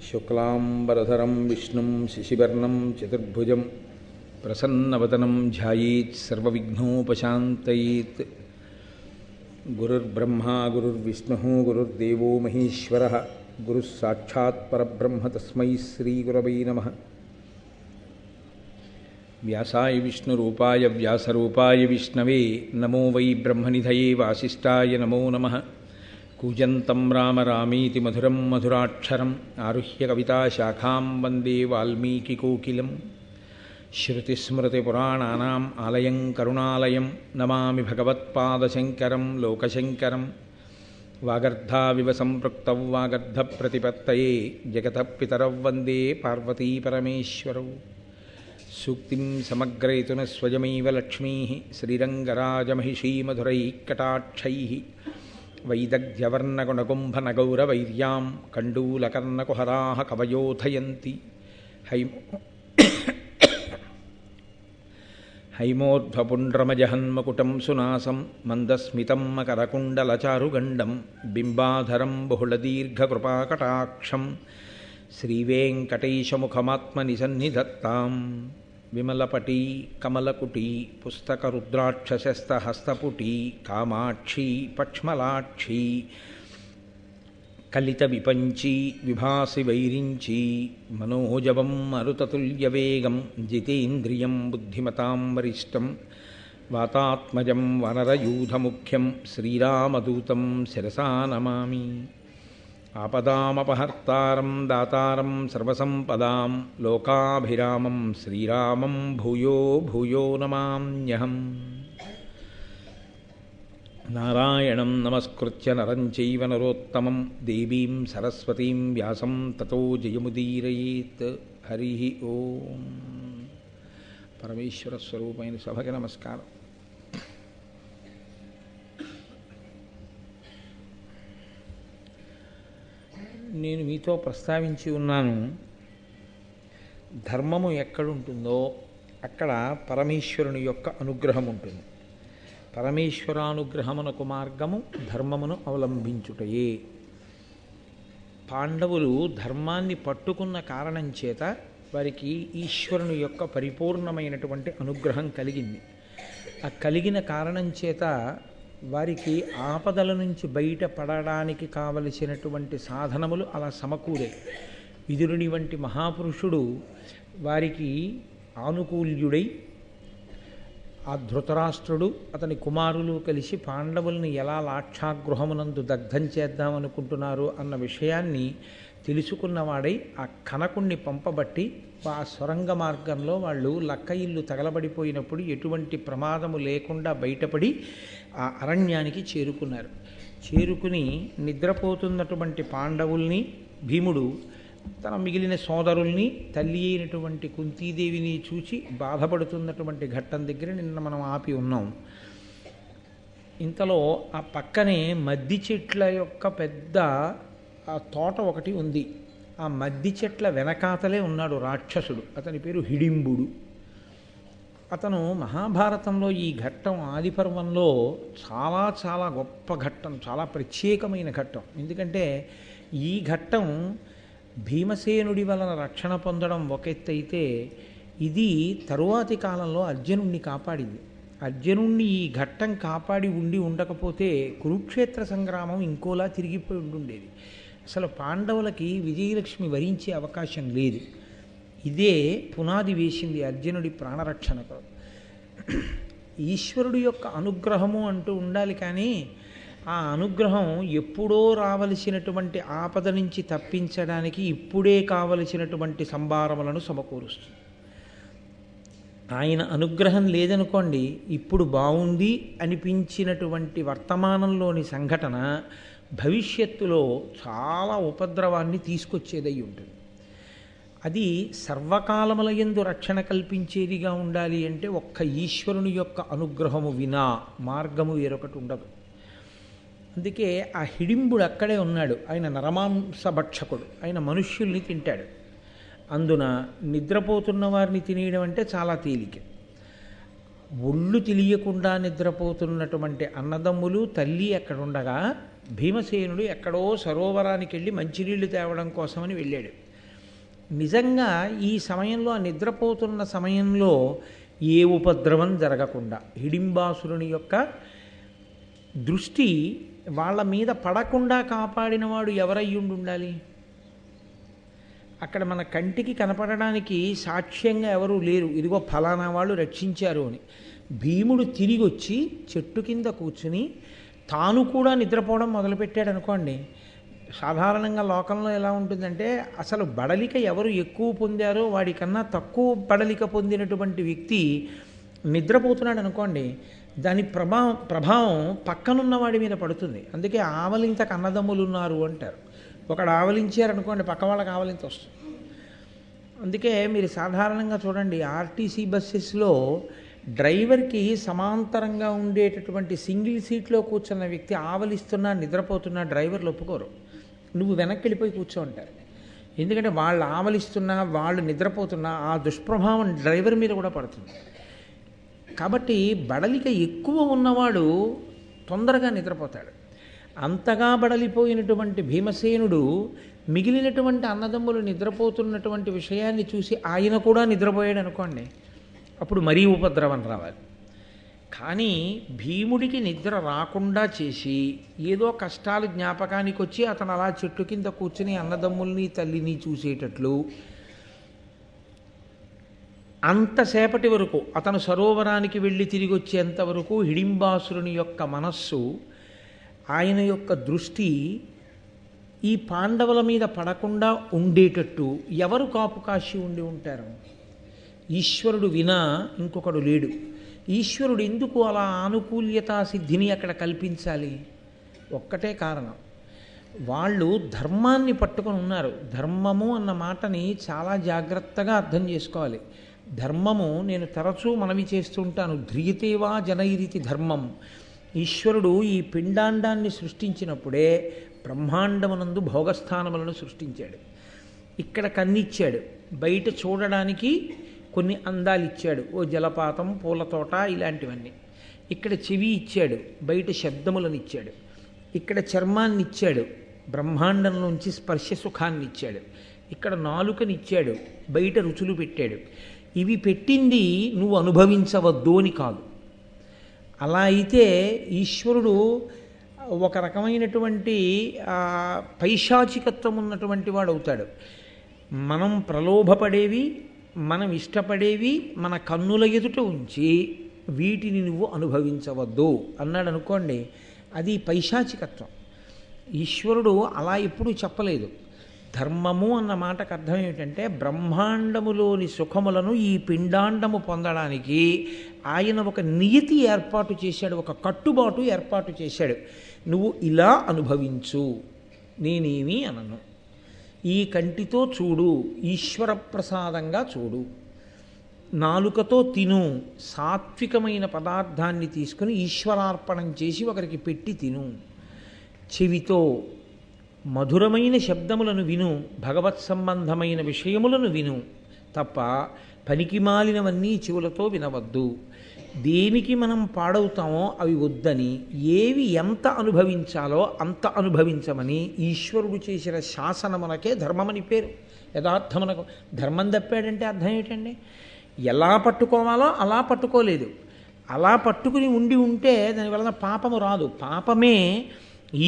శుక్లాంబరధరం విష్ణుం శశివర్ణం చతుర్భుజం ప్రసన్నవదనం ధ్యాయేత్ సర్వవిఘ్నోపశాంతయేత్. గురుర్బ్రహ్మా గురుర్విష్ణుః గురుర్దేవో మహేశ్వరః గురుః సాక్షాత్ పరబ్రహ్మ తస్మై శ్రీగురవై నమః. వ్యాసాయ విష్ణురూపాయ వ్యాసరూపాయ విష్ణవే నమో వై బ్రహ్మనిధయే వాసిష్ఠాయ నమో నమః. కూజంతం రామ రామీతి మధురం మధురాక్షరం ఆరుహ్య కవితాశాఖాం వందే వాల్మీకికోకిలం. శృతిస్మృతిపురాణానాం ఆలయం కరుణాలయం నమామి భగవత్పాదశంకరం లోకశంకరం. వాగర్ధావివ సంపృక్తౌ వాగర్ధప్రతిపత్తయే జగతః పితరౌ వందే పార్వతీపరమేశ్వరౌ. సూక్తిం సమగ్రయతున స్వయమైవ లక్ష్మీః శ్రీరంగరాజమహిషీమధురైః కటాక్షైః. వైదగ్ధ్యవర్ణగుణగుంభనగౌరవైర్యాం కండూలకర్ణకుహరాः కవయోధయంతి. హైమోర్ధ్వపుండ్రమజహన్మకుటం సునాసం మందస్మితం మకరకుండలచారుగండం బింబాధరం బహుళదీర్ఘకృపాకటాక్షం. శ్రీవేంకటేశముఖమాత్మనిసన్నిధత్తాం. విమలపటీ కమలకుటీ పుస్తకరుద్రాక్షశస్తహస్తపుటీ కామాక్షీ పక్ష్మలాక్షీ కలితవిపంచీ విభాసి వైరించీ. మనోజవం మరుతతుల్యవేగం జితేంద్రియం బుద్ధిమతాం వరిష్టం. వాతాత్మజం వనరయూధముఖ్యం శ్రీరామదూతం శిరసా నమామి. ఆపదామపహర్తారం దాతారం సర్వసంపదాం లోకాభిరామం శ్రీరామం భూయో భూయో నమామ్యహం. నారాయణం నమస్కృత్య నరం చైవ నరోత్తమం దేవీం సరస్వతీం వ్యాసం తతో జయముదీరయేత్. హరి ఓం. పరమేశ్వర స్వరూపమైన సభకి నమస్కారం. నేను మీతో ప్రస్తావించి ఉన్నాను, ధర్మము ఎక్కడుంటుందో అక్కడ పరమేశ్వరుని యొక్క అనుగ్రహం ఉంటుంది. పరమేశ్వరానుగ్రహమునకు మార్గము ధర్మమును అవలంబించుటయే. పాండవులు ధర్మాన్ని పట్టుకున్న కారణం చేత వారికి ఈశ్వరుని యొక్క పరిపూర్ణమైనటువంటి అనుగ్రహం కలిగింది. ఆ కలిగిన కారణం చేత వారికి ఆపదల నుంచి బయటపడడానికి కావలసినటువంటి సాధనములు అలా సమకూరే. విదురుని వంటి మహాపురుషుడు వారికి ఆనుకూల్యుడై, ఆ ధృతరాష్ట్రుడు అతని కుమారులు కలిసి పాండవుల్ని ఎలా లాక్షాగృహమునందు దగ్ధం చేద్దామనుకుంటున్నారు అన్న విషయాన్ని తెలుసుకున్నవాడై ఆ కనకుణ్ణి పంపబట్టి ఆ సొరంగ మార్గంలో వాళ్ళు లక్క ఇల్లు తగలబడిపోయినప్పుడు ఎటువంటి ప్రమాదము లేకుండా బయటపడి ఆ అరణ్యానికి చేరుకున్నారు. చేరుకుని నిద్రపోతున్నటువంటి పాండవుల్ని, భీముడు తన మిగిలిన సోదరుల్ని, తల్లి అయినటువంటి కుంతీదేవిని చూచి బాధపడుతున్నటువంటి ఘట్టం దగ్గర నిన్న మనం ఆపి ఉన్నాం. ఇంతలో ఆ పక్కనే మద్ది చెట్ల యొక్క పెద్ద ఆ తోట ఒకటి ఉంది. ఆ మద్ది చెట్ల వెనకాతలే ఉన్నాడు రాక్షసుడు. అతని పేరు హిడింబుడు. అతను మహాభారతంలో ఈ ఘట్టం ఆదిపర్వంలో చాలా చాలా గొప్ప ఘట్టం, చాలా ప్రత్యేకమైన ఘట్టం. ఎందుకంటే ఈ ఘట్టం భీమసేనుడి వలన రక్షణ పొందడం ఒక ఎత్తు అయితే, ఇది తరువాతి కాలంలో అర్జునుణ్ణి కాపాడింది. అర్జునుణ్ణి ఈ ఘట్టం కాపాడి ఉండకపోతే కురుక్షేత్ర సంగ్రామం ఇంకోలా తిరిగిపోయి ఉండేది. అసలు పాండవులకి విజయలక్ష్మి వరించే అవకాశం లేదు. ఇదే పునాది వేసింది అర్జునుడి ప్రాణరక్షణకు. ఈశ్వరుడి యొక్క అనుగ్రహము అంటూ ఉండాలి, కానీ ఆ అనుగ్రహం ఎప్పుడో రావలసినటువంటి ఆపద నుంచి తప్పించడానికి ఇప్పుడే కావలసినటువంటి సంభారములను సమకూరుస్తుంది. ఆయన అనుగ్రహం లేదనుకోండి, ఇప్పుడు బాగుంది అనిపించినటువంటి వర్తమానంలోని సంఘటన భవిష్యత్తులో చాలా ఉపద్రవాన్ని తీసుకొచ్చేదై ఉంటుంది. అది సర్వకాలముల యందు రక్షణ కల్పించేదిగా ఉండాలి అంటే ఒక్క ఈశ్వరుని యొక్క అనుగ్రహము వినా మార్గము వేరొకటి ఉండదు. అందుకే ఆ హిడింబుడు అక్కడే ఉన్నాడు. ఆయన నరమాంస భక్షకుడు, ఆయన మనుష్యుల్ని తింటాడు. అందున నిద్రపోతున్న వారిని తినేయడం అంటే చాలా తేలిక. ఒళ్ళు తెలియకుండా నిద్రపోతున్నటువంటి అన్నదమ్ములు, తల్లి అక్కడ ఉండగా భీమసేనుడు ఎక్కడో సరోవరానికి వెళ్ళి మంచినీళ్లు తేవడం కోసమని వెళ్ళాడు. నిజంగా ఈ సమయంలో ఆ నిద్రపోతున్న సమయంలో ఏ ఉపద్రవం జరగకుండా హిడింబాసురుని యొక్క దృష్టి వాళ్ళ మీద పడకుండా కాపాడినవాడు ఎవరయ్యుండి ఉండాలి? అక్కడ మన కంటికి కనపడడానికి సాక్ష్యంగా ఎవరూ లేరు, ఇదిగో ఫలానా వాళ్ళు రక్షించారు అని. భీముడు తిరిగి వచ్చి చెట్టు కింద కూర్చుని తాను కూడా నిద్రపోవడం మొదలుపెట్టాడు అనుకోండి. సాధారణంగా లోకంలో ఎలా ఉంటుందంటే, అసలు బడలిక ఎవరు ఎక్కువ పొందారో వాడికన్నా తక్కువ బడలిక పొందినటువంటి వ్యక్తి నిద్రపోతున్నాడు అనుకోండి, దాని ప్రభావం పక్కనున్న వాడి మీద పడుతుంది. అందుకే ఆవలింతకు అన్నదమ్ములు ఉన్నారు అంటారు. ఒకడు ఆవలించారనుకోండి, పక్క వాళ్ళకి ఆవలింత వస్తుంది. అందుకే మీరు సాధారణంగా చూడండి, ఆర్టీసీ బస్సెస్లో డ్రైవర్కి సమాంతరంగా ఉండేటటువంటి సింగిల్ సీట్లో కూర్చున్న వ్యక్తి ఆవలిస్తున్నా నిద్రపోతున్నా డ్రైవర్లు ఒప్పుకోరు. నువ్వు వెనక్కి వెళ్ళిపోయి కూర్చో అంటారు. ఎందుకంటే వాళ్ళు ఆవలిస్తున్నా వాళ్ళు నిద్రపోతున్నా ఆ దుష్ప్రభావం డ్రైవర్ మీద కూడా పడుతుంది. కాబట్టి బడలిక ఎక్కువ ఉన్నవాడు తొందరగా నిద్రపోతాడు. అంతగా బడలిపోయినటువంటి భీమసేనుడు మిగిలినటువంటి అన్నదమ్ములు నిద్రపోతున్నటువంటి విషయాన్ని చూసి ఆయన కూడా నిద్రపోయాడు అనుకోండి, అప్పుడు మరీ ఉపద్రవం రావాలి. కానీ భీముడికి నిద్ర రాకుండా చేసి ఏదో కష్టాలు జ్ఞాపకానికి వచ్చి అతను అలా చెట్టు కింద కూర్చుని అన్నదమ్ముల్ని తల్లిని చూసేటట్లు అంతసేపటి వరకు, అతను సరోవరానికి వెళ్ళి తిరిగి వచ్చేంత వరకు హిడింబాసురుని యొక్క మనస్సు, ఆయన యొక్క దృష్టి ఈ పాండవుల మీద పడకుండా ఉండేటట్టు ఎవరు కాపు కాశీ ఉండి ఉంటారు? ఈశ్వరుడు వినా ఇంకొకడు లేడు. ఈశ్వరుడు ఎందుకు అలా ఆనుకూల్యతా సిద్ధిని అక్కడ కల్పించాలి? ఒక్కటే కారణం, వాళ్ళు ధర్మాన్ని పట్టుకొని ఉన్నారు. ధర్మము అన్న మాటని చాలా జాగ్రత్తగా అర్థం చేసుకోవాలి. ధర్మము నేను తరచూ మనవి చేస్తుంటాను, ధ్రియతేవా జనైరితి ధర్మం. ఈశ్వరుడు ఈ పిండాండాన్ని సృష్టించినప్పుడే బ్రహ్మాండమునందు భోగస్థానములను సృష్టించాడు. ఇక్కడ కన్నిచ్చాడు, బయట చూడడానికి కొన్ని అందాలు ఇచ్చాడు, ఓ జలపాతం, పూలతోట, ఇలాంటివన్నీ. ఇక్కడ చెవి ఇచ్చాడు, బయట శబ్దములను ఇచ్చాడు. ఇక్కడ చర్మాన్ని ఇచ్చాడు, బ్రహ్మాండంలోంచి స్పర్శ సుఖాన్ని ఇచ్చాడు. ఇక్కడ నాలుకనిచ్చాడు, బయట రుచులు పెట్టాడు. ఇవి పెట్టింది నువ్వు అనుభవించవద్దు అని కాదు. అలా అయితే ఈశ్వరుడు ఒక రకమైనటువంటి పైశాచికత్వం ఉన్నటువంటి వాడు అవుతాడు. మనం ప్రలోభపడేవి, మనం ఇష్టపడేవి మన కన్నుల ఎదుట ఉంచి వీటిని నువ్వు అనుభవించవద్దు అన్నాడు అనుకోండి, అది పైశాచికత్వం. ఈశ్వరుడు అలా ఎప్పుడూ చెప్పలేదు. ధర్మము అన్న మాటకు అర్థం ఏమిటంటే, బ్రహ్మాండములోని సుఖములను ఈ పిండాండము పొందడానికి ఆయన ఒక నియతి ఏర్పాటు చేశాడు, ఒక కట్టుబాటు ఏర్పాటు చేశాడు. నువ్వు ఇలా అనుభవించు, నేనేమీ అనను. ఈ కంటితో చూడు, ఈశ్వర ప్రసాదంగా చూడు. నాలుకతో తిను, సాత్వికమైన పదార్థాన్ని తీసుకుని ఈశ్వరార్పణం చేసి ఒకరికి పెట్టి తిను. చెవితో మధురమైన శబ్దములను విను, భగవత్ సంబంధమైన విషయములను విను, తప్ప పనికిమాలినవన్నీ చెవులతో వినవద్దు. దేనికి మనం పాడవుతామో అవి వద్దని, ఏవి ఎంత అనుభవించాలో అంత అనుభవించమని ఈశ్వరుడు చేసిన శాసనమునకే ధర్మమని పేరు. యథార్థమునకు ధర్మం తప్పాడంటే అర్థం ఏమిటండి? ఎలా పట్టుకోవాలో అలా పట్టుకోలేదు. అలా పట్టుకుని ఉంటే దానివలన పాపము రాదు. పాపమే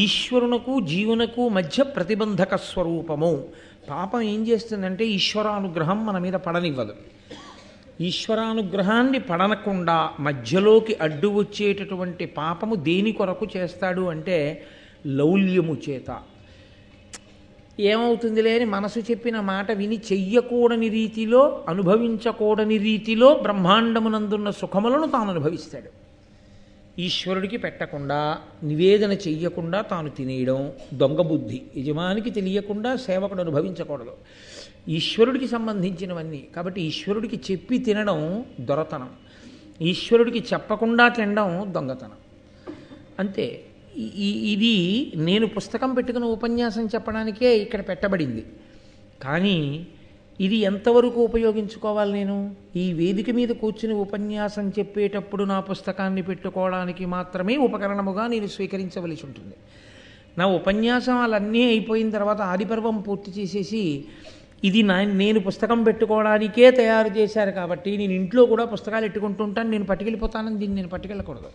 ఈశ్వరునకు జీవునకు మధ్య ప్రతిబంధక స్వరూపము. పాపం ఏం చేస్తుందంటే ఈశ్వరానుగ్రహం మన మీద పడనివ్వదు. ఈశ్వరానుగ్రహాన్ని పడనకుండా మధ్యలోకి అడ్డు వచ్చేటటువంటి పాపము దేని కొరకు చేస్తాడు అంటే లౌల్యము చేత. ఏమవుతుందిలే అని మనసు చెప్పిన మాట విని చెయ్యకూడని రీతిలో, అనుభవించకూడని రీతిలో బ్రహ్మాండమునందున్న సుఖములను తాను అనుభవిస్తాడు. ఈశ్వరుడికి పెట్టకుండా, నివేదన చెయ్యకుండా తాను తినేయడం దొంగ బుద్ధి. యజమానికి తెలియకుండా సేవకుడు అనుభవించకూడదు. ఈశ్వరుడికి సంబంధించినవన్నీ కాబట్టి ఈశ్వరుడికి చెప్పి తినడం దొరతనం, ఈశ్వరుడికి చెప్పకుండా తినడం దొంగతనం. అంతే. ఇది నేను పుస్తకం పెట్టుకుని ఉపన్యాసం చెప్పడానికే ఇక్కడ పెట్టబడింది. కానీ ఇది ఎంతవరకు ఉపయోగించుకోవాలి? నేను ఈ వేదిక మీద కూర్చుని ఉపన్యాసం చెప్పేటప్పుడు నా పుస్తకాన్ని పెట్టుకోవడానికి మాత్రమే ఉపకరణముగా నేను స్వీకరించవలసి ఉంటుంది. నా ఉపన్యాసం అన్నీ అయిపోయిన తర్వాత ఆదిపర్వం పూర్తి చేసేసి ఇది నేను పుస్తకం పెట్టుకోవడానికే తయారు చేశారు కాబట్టి నేను ఇంట్లో కూడా పుస్తకాలు ఎట్టుకుంటూ ఉంటాను, నేను పట్టుకెళ్ళిపోతానని దీన్ని నేను పట్టుకెళ్ళకూడదు.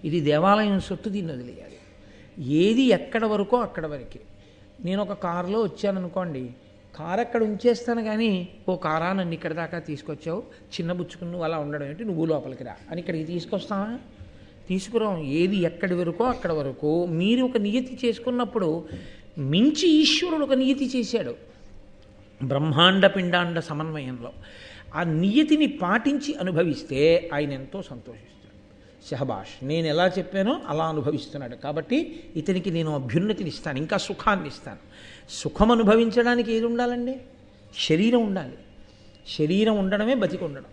ఇది దేవాలయం సొత్తు, దీన్ని వదిలేయాలి. ఏది ఎక్కడ వరకో అక్కడ వరకే. నేను ఒక కారులో వచ్చాననుకోండి, కారు అక్కడ ఉంచేస్తాను, కానీ ఓ కారా నన్ను ఇక్కడ దాకా తీసుకొచ్చావు, చిన్న బుచ్చుకుని నువ్వు అలా ఉండడం ఏంటి, నువ్వు లోపలికి రా అని ఇక్కడికి తీసుకొస్తావా? తీసుకురాం. ఏది ఎక్కడి వరకో అక్కడ వరకు మీరు ఒక నియతి చేసుకున్నప్పుడు మించి ఈశ్వరుడు ఒక నియతి చేశాడు బ్రహ్మాండ పిండాండ సమన్వయంలో. ఆ నియతిని పాటించి అనుభవిస్తే ఆయన ఎంతో సంతోషిస్తాడు. షహబాష్, నేను ఎలా చెప్పానో అలా అనుభవిస్తున్నాడు కాబట్టి ఇతనికి నేను అభ్యున్నతిని ఇస్తాను, ఇంకా సుఖాన్ని ఇస్తాను. సుఖం అనుభవించడానికి ఏది ఉండాలండి? శరీరం ఉండాలి. శరీరం ఉండడమే బతికి ఉండడం.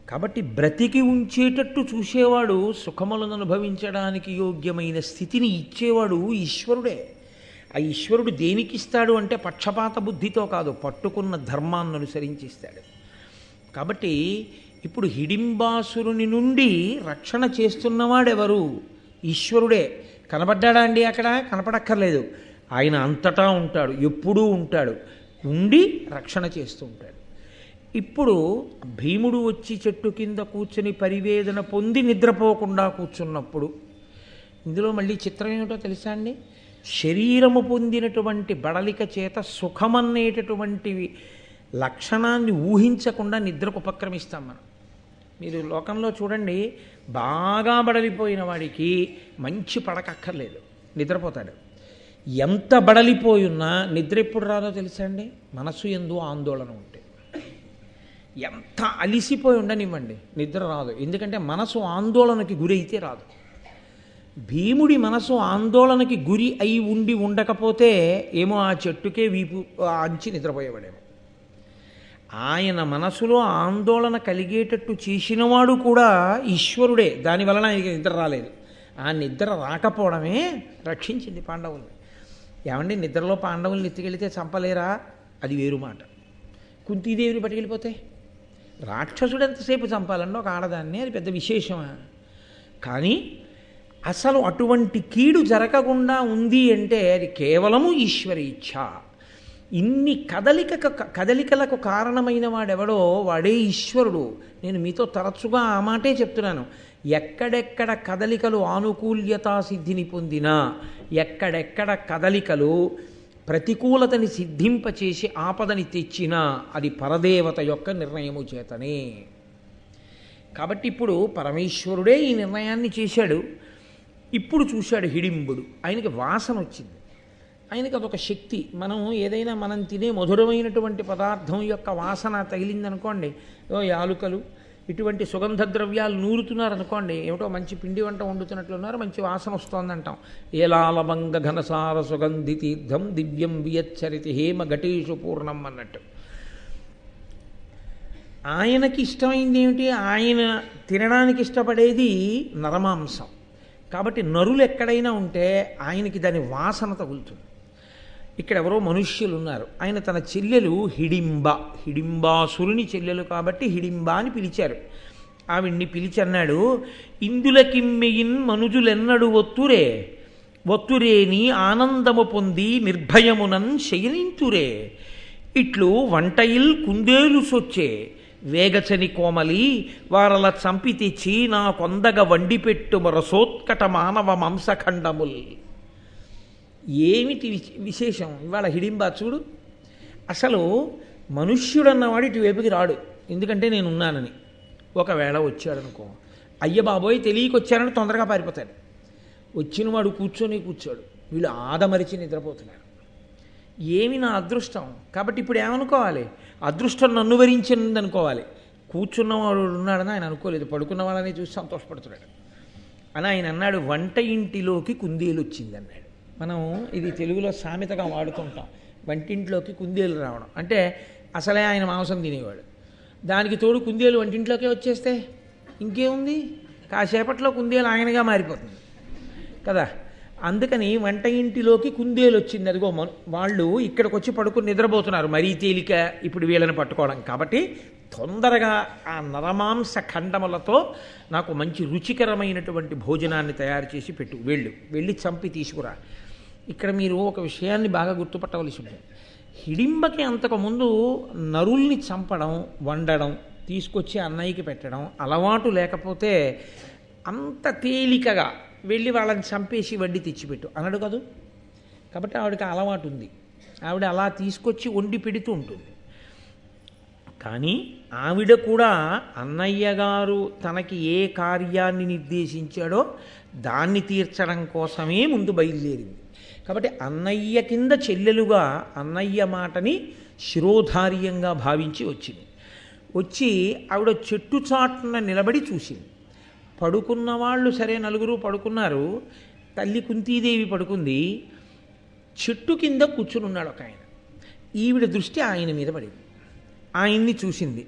కాబట్టి బ్రతికి ఉంచేటట్టు చూసేవాడు, సుఖములను అనుభవించడానికి యోగ్యమైన స్థితిని ఇచ్చేవాడు ఈశ్వరుడే. ఆ ఈశ్వరుడు దేనికి ఇస్తాడు అంటే పక్షపాత బుద్ధితో కాదు, పట్టుకున్న ధర్మాన్ని అనుసరించి ఇస్తాడు. కాబట్టి ఇప్పుడు హిడింబాసురుని నుండి రక్షణ చేస్తున్నవాడెవరు? ఈశ్వరుడే. కనబడ్డాడా అండి? అక్కడ కనపడక్కర్లేదు. ఆయన అంతటా ఉంటాడు, ఎప్పుడూ ఉంటాడు, ఉండి రక్షణ చేస్తూ ఉంటాడు. ఇప్పుడు భీముడు వచ్చి చెట్టు కింద కూర్చుని పరివేదన పొంది నిద్రపోకుండా కూర్చున్నప్పుడు, ఇందులో మళ్ళీ చిత్రం ఏమిటో తెలుసా అండి? శరీరము పొందినటువంటి బడలిక చేత సుఖమనేటటువంటి లక్షణాన్ని ఊహించకుండా నిద్రకు ఉపక్రమిస్తాం మనం. మీరు లోకంలో చూడండి, బాగా బడలిపోయిన వాడికి మంచి పడకక్కర్లేదు, నిద్రపోతాడు. ఎంత బడలిపోయున్నా నిద్ర ఎప్పుడు రాదో తెలుసా అండి? మనసు యందు ఆందోళన ఉంటే. ఎంత అలిసిపోయి ఉండనివ్వండి, నిద్ర రాదు. ఎందుకంటే మనసు ఆందోళనకి గురి అయితే రాదు. భీముడి మనసు ఆందోళనకి గురి అయి ఉండి ఉండకపోతే ఏమో ఆ చెట్టుకే వీపు అంచి నిద్రపోయేవాడేమో. ఆయన మనసులో ఆందోళన కలిగేటట్టు చేసినవాడు కూడా ఈశ్వరుడే. దానివలన ఆయనకి నిద్ర రాలేదు. ఆ నిద్ర రాకపోవడమే రక్షించింది పాండవుల్ని. ఏమండి, నిద్రలో పాండవుల్ని ఎత్తుకెళ్తే చంపలేరా? అది వేరు మాట. కుంతీదేవిని పట్టుకెళ్ళిపోతే రాక్షసుడు ఎంతసేపు చంపాలండి ఒక ఆడదాన్ని? అది పెద్ద విశేషమా? కానీ అసలు అటువంటి కీడు జరగకుండా ఉంది అంటే అది కేవలము ఈశ్వరి ఇచ్ఛ. ఇన్ని కదలికలకు కారణమైన వాడెవడో వాడే ఈశ్వరుడు. నేను మీతో తరచుగా ఆ మాటే చెప్తున్నాను. ఎక్కడెక్కడ కదలికలు ఆనుకూల్యతా సిద్ధిని పొందినా, ఎక్కడెక్కడ కదలికలు ప్రతికూలతని సిద్ధింపచేసి ఆపదని తెచ్చినా అది పరదేవత యొక్క నిర్ణయము చేతనే. కాబట్టి ఇప్పుడు పరమేశ్వరుడే ఈ నిర్ణయాన్ని చేశాడు. ఇప్పుడు చూశాడు హిడింబుడు, ఆయనకి వాసన వచ్చింది. ఆయనకి అదొక శక్తి. మనం తినే మధురమైనటువంటి పదార్థం యొక్క వాసన తగిలిందనుకోండి, యాలుకలు ఇటువంటి సుగంధ ద్రవ్యాలు నూరుతున్నారనుకోండి, ఏమిటో మంచి పిండి వంట వండుతున్నట్లున్నారు, మంచి వాసన వస్తోందంటాం. ఏలాలవంగ ఘనసార సుగంధి తీర్థం దివ్యం వియచ్చరితి హేమ ఘటేషు పూర్ణం అన్నట్టు. ఆయనకి ఇష్టమైంది ఏమిటి? ఆయన తినడానికి ఇష్టపడేది నరమాంసం. కాబట్టి నరులు ఎక్కడైనా ఉంటే ఆయనకి దాని వాసన తగులుతుంది. ఇక్కడ ఎవరో మనుష్యులు ఉన్నారు. ఆయన తన చెల్లెలు హిడింబాసురుని చెల్లెలు కాబట్టి హిడింబ అని పిలిచారు. ఆవిడ్ని పిలిచి అన్నాడు, ఇందులకిమ్మెయిన్ మనుజులెన్నడు ఒత్తురేని ఆనందము పొంది నిర్భయమునన్ శయనింతురే ఇట్లు వంటయిల్ కుందేలు సొచ్చే వేగచని కోమలి వారల చంపి తెచ్చి నా కొందగ వండిపెట్టు రసోత్కట మానవ మాంసఖండముల్. ఏమిటి విశేషం ఇవాళ హిడింబా చూడు. అసలు మనుష్యుడన్నవాడు ఇటువైపుకి రాడు, ఎందుకంటే నేనున్నానని. ఒకవేళ వచ్చాడనుకో, అయ్య బాబోయ్ తెలియకొచ్చారని తొందరగా పారిపోతాడు. వచ్చినవాడు కూర్చోడు, వీళ్ళు ఆదమరిచి నిద్రపోతున్నారు. ఏమి నా అదృష్టం. కాబట్టి ఇప్పుడు ఏమనుకోవాలి? అదృష్టం నన్ను వరించింది అనుకోవాలి. కూర్చున్నవాడు ఉన్నాడని ఆయన అనుకోలేదు, పడుకున్న వాళ్ళని చూసి సంతోషపడుతున్నాడు అని ఆయన అన్నాడు. వంట ఇంటిలోకి కుందేలు వచ్చింది అన్నాడు. మనం ఇది తెలుగులో సామెతగా వాడుతుంటాం, వంటింట్లోకి కుందేలు రావడం అంటే అసలే ఆయన మాంసం తినేవాడు. దానికి తోడు కుందేలు వంటింట్లోకే వచ్చేస్తే ఇంకేముంది? కాసేపట్లో కుందేలు ఆయనగా మారిపోతుంది కదా. అందుకని వంట ఇంటిలోకి కుందేలు వచ్చింది. అదిగో వాళ్ళు ఇక్కడికి వచ్చి పడుకుని నిద్రపోతున్నారు, మరీ తేలిక ఇప్పుడు వీళ్ళని పట్టుకోవడం. కాబట్టి తొందరగా ఆ నరమాంస ఖండములతో నాకు మంచి రుచికరమైనటువంటి భోజనాన్ని తయారు చేసి పెట్టు, వెళ్ళి చంపి తీసుకురా. ఇక్కడ మీరు ఒక విషయాన్ని బాగా గుర్తుపట్టవలసి ఉంటుంది. హిడింబకి అంతకుముందు నరుల్ని చంపడం, వండడం, తీసుకొచ్చి అన్నయ్యకి పెట్టడం అలవాటు లేకపోతే అంత తేలికగా వెళ్ళి వాళ్ళని చంపేసి వడ్డీ తెచ్చిపెట్టు అనడు కదూ. కాబట్టి ఆవిడకి అలవాటు ఉంది, ఆవిడ అలా తీసుకొచ్చి వండి పెడుతూ ఉంటుంది. కానీ ఆవిడ కూడా అన్నయ్య గారు తనకి ఏ కార్యాన్ని నిర్దేశించాడో దాన్ని తీర్చడం కోసమే ముందు బయలుదేరింది. కాబట్టి అన్నయ్య కింద చెల్లెలుగా అన్నయ్య మాటని శిరోధార్యంగా భావించి వచ్చింది. వచ్చి ఆవిడ చెట్టు చాటున నిలబడి చూసింది. పడుకున్న వాళ్ళు సరే నలుగురు పడుకున్నారు. తల్లి కుంతీదేవి పడుకుంది. చెట్టు కింద కూర్చుని ఉన్నాడు ఒక ఆయన. ఈవిడ దృష్టి ఆయన మీద పడింది. ఆయన్ని చూసింది.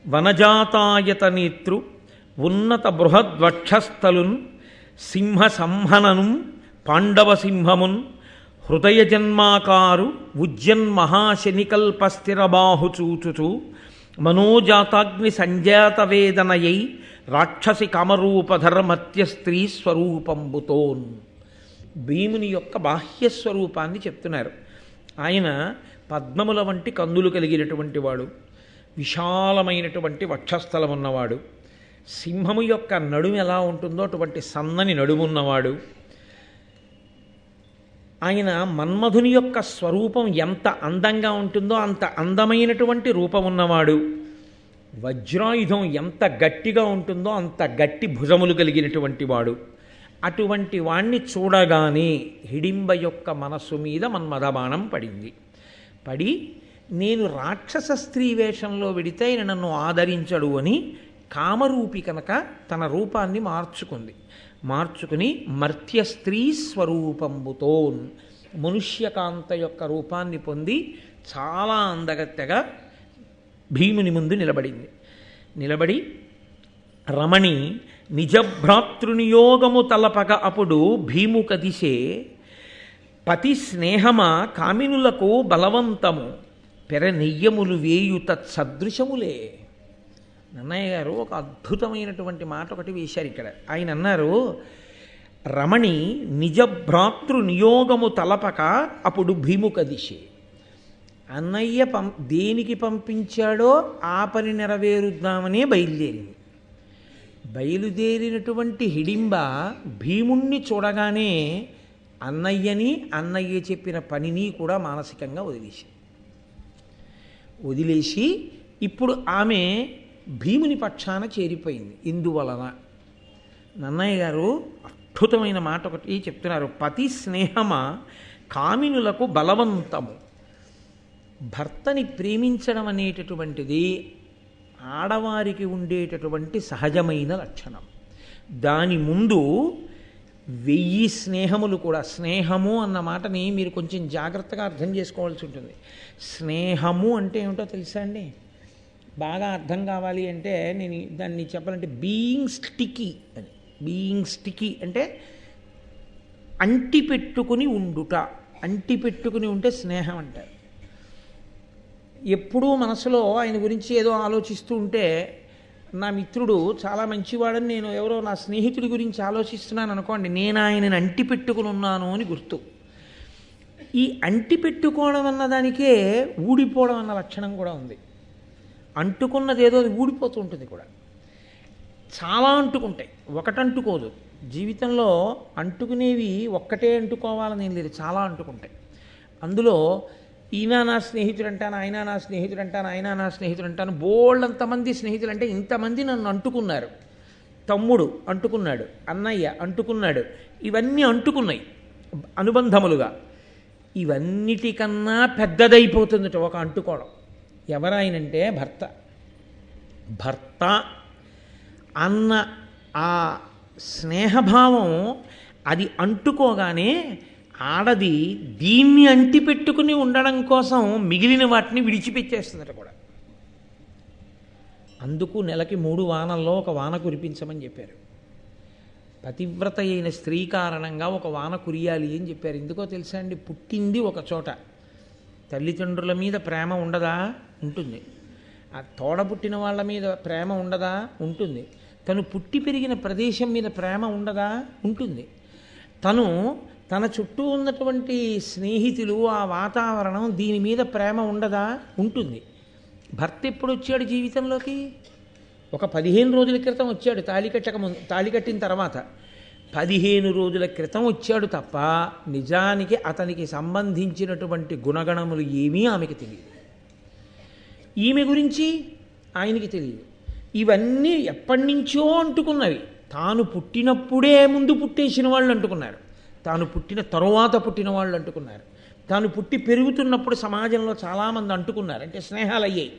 వనజాతాయత నేతృ ఉన్నత బృహద్వక్షస్థలున్ సింహ సంహనను పాండవ సింహమున్ హృదయ జన్మాకారు ఉజ్జన్మహాశనికల్పస్థిరబాహు చూచుచు మనోజాతాగ్ని సంజాత వేదనయై రాక్షసి కామరూపధర్మత్య స్త్రీ స్వరూపంబుతోన్. భీముని యొక్క బాహ్యస్వరూపాన్ని చెప్తున్నారు. ఆయన పద్మముల వంటి కందులు కలిగినటువంటి వాడు, విశాలమైనటువంటి వక్షస్థలం ఉన్నవాడు, సింహము యొక్క నడుము ఎలా ఉంటుందో అటువంటి సన్నని నడుమున్నవాడు. ఆయన మన్మధుని యొక్క స్వరూపం ఎంత అందంగా ఉంటుందో అంత అందమైనటువంటి రూపం ఉన్నవాడు. వజ్రాయుధం ఎంత గట్టిగా ఉంటుందో అంత గట్టి భుజములు కలిగినటువంటి వాడు. అటువంటి వాణ్ణి చూడగానే హిడింబ యొక్క మనస్సు మీద మన్మథబాణం పడింది. పడి నేను రాక్షస స్త్రీ వేషంలో వెడితే ఆయన నన్ను ఆదరించడు అని కామరూపి కనుక తన రూపాన్ని మార్చుకుని మర్త్య స్త్రీ స్వరూపంబుతో మనుష్యకాంత యొక్క రూపాన్ని పొంది చాలా అందగత్తెగా భీముని ముందు నిలబడి రమణి నిజభ్రాతృనియోగము తలపక అప్పుడు భీము కదిసే పతి స్నేహమ కామినులకు బలవంతము పెర నెయ్యములు వేయు తత్సదృశములే. నన్నయ్య గారు ఒక అద్భుతమైనటువంటి మాట ఒకటి వేశారు ఇక్కడ. ఆయన అన్నారు, రమణి నిజభ్రాతృ నియోగము తలపక అప్పుడు భీము కదిసే. అన్నయ్య దేనికి పంపించాడో ఆ పని నెరవేరుద్దామనే బయలుదేరినటువంటి హిడింబ భీముణ్ణి చూడగానే అన్నయ్య చెప్పిన పనిని కూడా మానసికంగా వదిలేసి ఇప్పుడు ఆమె భీముని పక్షాన చేరిపోయింది. ఇందువలన నన్నయ్య గారు అద్భుతమైన మాట ఒకటి చెప్తున్నారు. పతి స్నేహమ కామినులకు బలవంతము. భర్తని ప్రేమించడం అనేటటువంటిది ఆడవారికి ఉండేటటువంటి సహజమైన లక్షణం. దాని ముందు 1000 స్నేహములు కూడా. స్నేహము అన్న మాటని మీరు కొంచెం జాగ్రత్తగా అర్థం చేసుకోవాల్సి ఉంటుంది. స్నేహము అంటే ఏమిటో తెలుసా అండి? బాగా అర్థం కావాలి అంటే నేను దాన్ని చెప్పాలంటే బీయింగ్ స్టికీ అని. బీయింగ్ స్టికీ అంటే అంటిపెట్టుకుని ఉండుట. అంటిపెట్టుకుని ఉంటే స్నేహం అంటారు. ఎప్పుడూ మనసులో ఆయన గురించి ఏదో ఆలోచిస్తూ ఉంటే, నా మిత్రుడు చాలా మంచివాడని నేను ఎవరో నా స్నేహితుడి గురించి ఆలోచిస్తున్నాను అనుకోండి, నేను ఆయనని అంటిపెట్టుకుని ఉన్నాను అని గుర్తు. ఈ అంటిపెట్టుకోవడం అన్నదానికే ఊడిపోవడం అన్న లక్షణం కూడా ఉంది. అంటుకున్నది ఏదో అది ఊడిపోతూ ఉంటుంది కూడా. చాలా అంటుకుంటాయి, ఒకటంటుకోదు. జీవితంలో అంటుకునేవి ఒక్కటే అంటుకోవాలని ఏం లేదు, చాలా అంటుకుంటాయి. అందులో ఈయన నా స్నేహితుడు అంటాను, ఆయన నా స్నేహితుడు అంటాను, ఆయన నా స్నేహితుడు అంటాను. బోళ్ళంతమంది స్నేహితులు అంటే ఇంతమంది నన్ను అంటుకున్నారు. తమ్ముడు అంటుకున్నాడు, అన్నయ్య అంటుకున్నాడు, ఇవన్నీ అంటుకున్నాయి అనుబంధములుగా. ఇవన్నిటికన్నా పెద్దదైపోతుందట ఒక అంటుకోవడం. ఎవరాయనంటే భర్త అన్న ఆ స్నేహభావం అది అంటుకోగానే ఆడది దీన్ని అంటిపెట్టుకుని ఉండడం కోసం మిగిలిన వాటిని విడిచిపెట్టేస్తుందట కూడా. అందుకు నెలకి 3 వానల్లో ఒక వాన కురిపించమని చెప్పారు. పతివ్రత అయిన స్త్రీ కారణంగా ఒక వాన కురియాలి అని చెప్పారు. ఎందుకో తెలుసా అండి? పుట్టింది ఒక చోట, తల్లిదండ్రుల మీద ప్రేమ ఉండదా? ఉంటుంది. ఆ తోడ పుట్టిన వాళ్ళ మీద ప్రేమ ఉండదా? ఉంటుంది. తను పుట్టి పెరిగిన ప్రదేశం మీద ప్రేమ ఉండదా? ఉంటుంది. తను తన చుట్టూ ఉన్నటువంటి స్నేహితులు, ఆ వాతావరణం, దీని మీద ప్రేమ ఉండదా? ఉంటుంది. భర్త ఎప్పుడు వచ్చాడు జీవితంలోకి? ఒక 15 రోజుల క్రితం వచ్చాడు, తాళి కట్టిన తర్వాత 15 రోజుల క్రితం వచ్చాడు తప్ప నిజానికి అతనికి సంబంధించినటువంటి గుణగణములు ఏమీ ఆమెకి తెలియదు. ఈమె గురించి ఆయనకి తెలియదు. ఇవన్నీ ఎప్పటి నుంచో అంటుకున్నవి. తాను పుట్టినప్పుడే ముందు పుట్టేసిన వాళ్ళు అంటుకున్నారు, తాను పుట్టిన తరువాత పుట్టిన వాళ్ళు అంటుకున్నారు, తాను పుట్టి పెరుగుతున్నప్పుడు సమాజంలో చాలామంది అంటుకున్నారు, అంటే స్నేహాలు అయ్యాయి.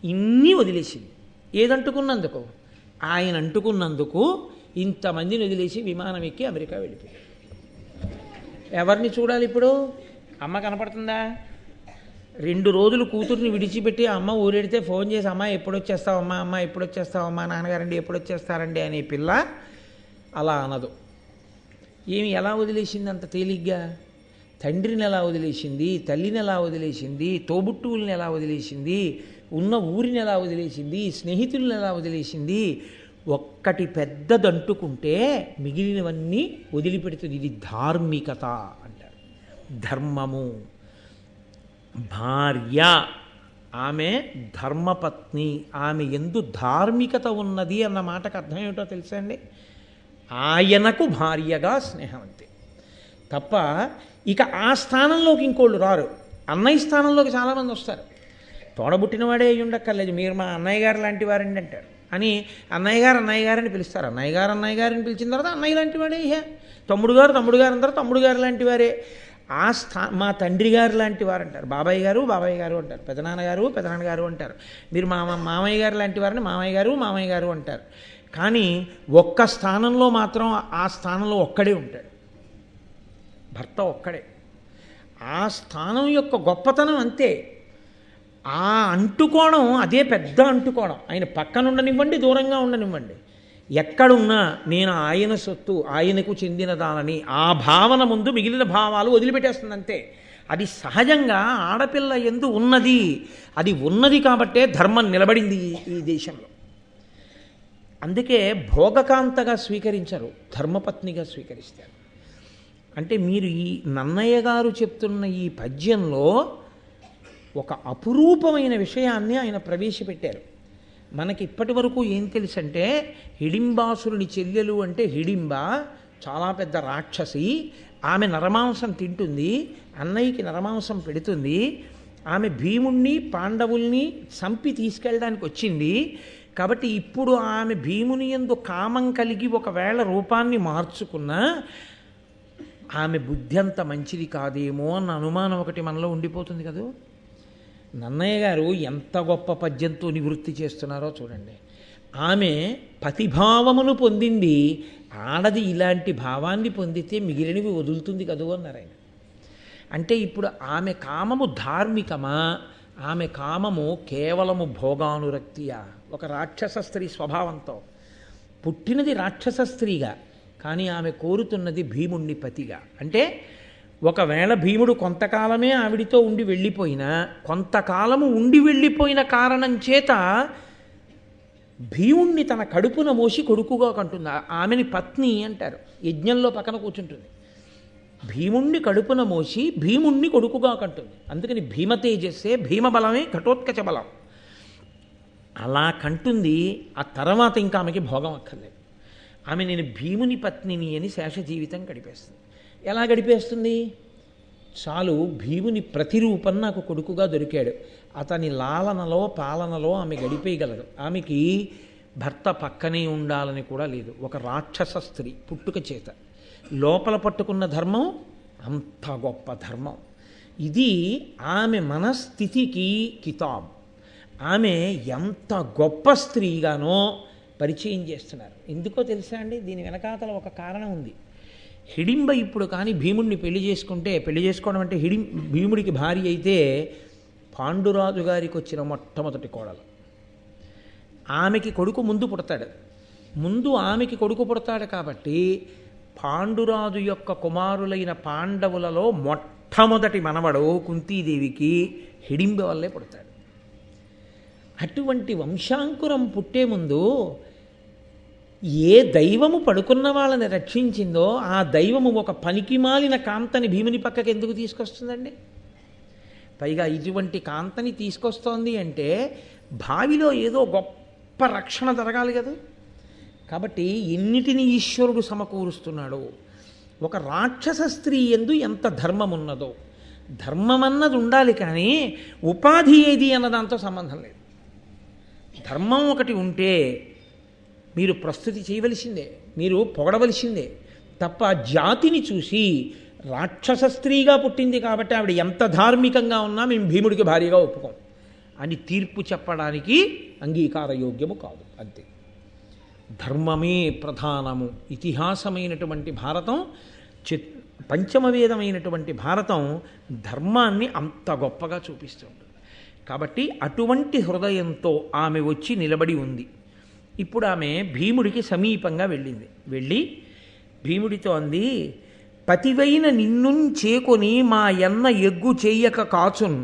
ఇన్ని వదిలేసింది. ఏదంటుకున్నందుకు? ఆయన అంటుకున్నందుకు ఇంతమందిని వదిలేసి విమానం ఎక్కి అమెరికా వెళ్ళిపోయాడు. ఎవరిని చూడాలి ఇప్పుడు? అమ్మ కనపడుతుందా? 2 రోజులు కూతుర్ని విడిచిపెట్టి అమ్మ ఊరెడితే ఫోన్ చేసి అమ్మ ఎప్పుడు వచ్చేస్తావమ్మా, అమ్మ ఎప్పుడు వచ్చేస్తావమ్మా, నాన్నగారండి ఎప్పుడు వచ్చేస్తారండి అనే పిల్ల అలా అనదు. ఏమి ఎలా వదిలేసింది అంత తేలిగ్గా? తండ్రిని ఎలా వదిలేసింది, తల్లిని ఎలా వదిలేసింది, తోబుట్టువుల్ని ఎలా వదిలేసింది, ఉన్న ఊరిని ఎలా వదిలేసింది, స్నేహితుల్ని ఎలా వదిలేసింది. ఒక్కటి పెద్దదంటుకుంటే మిగిలినవన్నీ వదిలిపెడుతుంది. ఇది ధార్మికత అంటారు, ధర్మము. భార్య, ఆమె ధర్మపత్ని, ఆమె ఎందు ధార్మికత ఉన్నది అన్న మాటకు అర్థం ఏమిటో తెలుసా అండి? ఆయనకు భార్యగా స్నేహం అంతే తప్ప ఇక ఆ స్థానంలోకి ఇంకోళ్ళు రారు. అన్నయ్య స్థానంలోకి చాలామంది వస్తారు. తోడబుట్టినవాడే అయ్యి ఉండక్కర్లేదు, మీరు మా అన్నయ్య గారు లాంటి వారండి అంటారు అని అన్నయ్య గారని పిలుస్తారు. అన్నయ్య గారిని పిలిచిన తర్వాత అన్నయ్య లాంటి వాడే. తమ్ముడు గారు అంటారు, తమ్ముడు గారు లాంటి వారే. మా తండ్రి గారు లాంటి వారు అంటారు, బాబాయ్ గారు అంటారు, పెదనాన్నగారు అంటారు. మీరు మామయ్య గారు లాంటి వారిని మామయ్య గారు అంటారు. కానీ ఒక్క స్థానంలో మాత్రం ఆ స్థానంలో ఒక్కడే ఉంటాడు, భర్త ఒక్కడే. ఆ స్థానం యొక్క గొప్పతనం అంతే. ఆ అంటుకోవడం అదే పెద్ద అంటుకోవడం. ఆయన పక్కన ఉండనివ్వండి, దూరంగా ఉండనివ్వండి, ఎక్కడున్నా నేను ఆయన సొత్తు, ఆయనకు చెందినదానని ఆ భావన ముందు మిగిలిన భావాలు వదిలిపెట్టేస్తుంది అంతే. అది సహజంగా ఆడపిల్ల యందు ఉన్నది. అది ఉన్నది కాబట్టే ధర్మం నిలబడింది ఈ దేశంలో. అందుకే భోగకాంతగా స్వీకరించరు, ధర్మపత్నిగా స్వీకరిస్తారు. అంటే మీరు ఈ నన్నయ్య గారు చెప్తున్న ఈ పద్యంలో ఒక అపురూపమైన విషయాన్ని ఆయన ప్రవేశపెట్టారు. మనకి ఇప్పటి వరకు ఏం తెలుసంటే, హిడింబాసురుని చెల్లెలు అంటే హిడింబ చాలా పెద్ద రాక్షసి, ఆమె నరమాంసం తింటుంది, అన్నయ్యకి నరమాంసం పెడుతుంది, ఆమె భీముణ్ణి పాండవుల్ని చంపి తీసుకెళ్ళడానికి వచ్చింది. కాబట్టి ఇప్పుడు ఆమె భీముని యందు కామం కలిగి ఒకవేళ రూపాన్ని మార్చుకున్నా ఆమె బుద్ధి అంత మంచిది కాదేమో అన్న అనుమానం ఒకటి మనలో ఉండిపోతుంది కదా. నన్నయ్య గారు ఎంత గొప్ప పద్యంతో నివృత్తి చేస్తున్నారో చూడండి. ఆమె పతిభావమును పొందింది, ఆడది ఇలాంటి భావాన్ని పొందితే మిగిలినవి వదులుతుంది కదూ అన్నారు ఆయన. అంటే ఇప్పుడు ఆమె కామము ధార్మికమా, ఆమె కామము కేవలము భోగానురక్తియా? ఒక రాక్షస స్త్రీ స్వభావంతో పుట్టినది రాక్షస స్త్రీగా, కానీ ఆమె కోరుతున్నది భీముణ్ణి పతిగా. అంటే ఒకవేళ భీముడు కొంతకాలమే ఆవిడితో ఉండి వెళ్ళిపోయినా, కొంతకాలము ఉండి వెళ్ళిపోయిన కారణం చేత భీముణ్ణి తన కడుపున మోసి కొడుకుగా కంటుంది. ఆమెని పత్ని అంటారు, యజ్ఞంలో పక్కన కూర్చుంటుంది. భీముణ్ణి కడుపున మోసి భీముణ్ణి కొడుకుగా కంటుంది. అందుకని భీమతేజస్సే, భీమబలమే ఘటోత్కచ బలం. అలా కంటుంది. ఆ తర్వాత ఇంకా ఆమెకి భోగం అక్కర్లేదు. ఆమె నేను భీముని పత్నిని అని శేష జీవితం గడిపేస్తుంది. ఎలా గడిపేస్తుంది? చాలు, భీముని ప్రతిరూపం నాకు కొడుకుగా దొరికాడు, అతని లాలనలో పాలనలో ఆమె గడిపేయగలదు. ఆమెకి భర్త పక్కనే ఉండాలని కూడా లేదు. ఒక రాక్షస స్త్రీ పుట్టుక చేత లోపల పట్టుకున్న ధర్మం అంత గొప్ప ధర్మం. ఇది ఆమె మనస్థితికి కితాబ్. ఆమె ఎంత గొప్ప స్త్రీగానో పరిచయం చేస్తున్నారు. ఎందుకో తెలుసా అండి? దీని వెనకాతల ఒక కారణం ఉంది. హిడింబ ఇప్పుడు కానీ భీముడిని పెళ్లి చేసుకోవడం అంటే భీముడికి భార్య అయితే పాండురాజు గారికి వచ్చిన మొట్టమొదటి కోడలు. ఆమెకి కొడుకు ముందు పుడతాడు. ఆమెకి కొడుకు పుడతాడు కాబట్టి పాండురాజు యొక్క కుమారులైన పాండవులలో మొట్టమొదటి మనవడు కుంతీదేవికి హిడింబ వల్లే పుడతాడు. అటువంటి వంశాంకురం పుట్టే ముందు ఏ దైవము పడుకున్న వాళ్ళని రక్షించిందో ఆ దైవము ఒక పనికిమాలిన కాంతని భీముని పక్కకి ఎందుకు తీసుకొస్తుందండి? పైగా ఇటువంటి కాంతని తీసుకొస్తోంది అంటే భావిలో ఏదో గొప్ప రక్షణ జరగాలి కదా. కాబట్టి ఎన్నిటిని ఈశ్వరుడు సమకూరుస్తున్నాడో, ఒక రాక్షస స్త్రీ యందు ఎంత ధర్మం ఉన్నదో, ధర్మం అన్నది ఉండాలి కానీ ఉపాధి ఏది అన్న దాంతో సంబంధం లేదు. ధర్మం ఒకటి ఉంటే మీరు ప్రస్తుతి చేయవలసిందే, మీరు పొగడవలసిందే తప్ప జాతిని చూసి రాక్షస స్త్రీగా పుట్టింది కాబట్టి ఆవిడ ఎంత ధార్మికంగా ఉన్నా మేము భీముడికి భార్యగా ఒప్పుకోం అని తీర్పు చెప్పడానికి అంగీకారయోగ్యము కాదు. అంతే. ధర్మమే ప్రధానము. ఇతిహాసమైనటువంటి భారతం, పంచమవేదమైనటువంటి భారతం ధర్మాన్ని అంత గొప్పగా చూపిస్తుంది. కాబట్టి అటువంటి హృదయంతో ఆమె వచ్చి నిలబడి ఉంది. ఇప్పుడు ఆమె భీముడికి సమీపంగా వెళ్ళింది. వెళ్ళి భీముడితో అంది, పతివైన నిన్నుంచేకొని మా ఎన్న ఎగ్గు చెయ్యక కాచున్,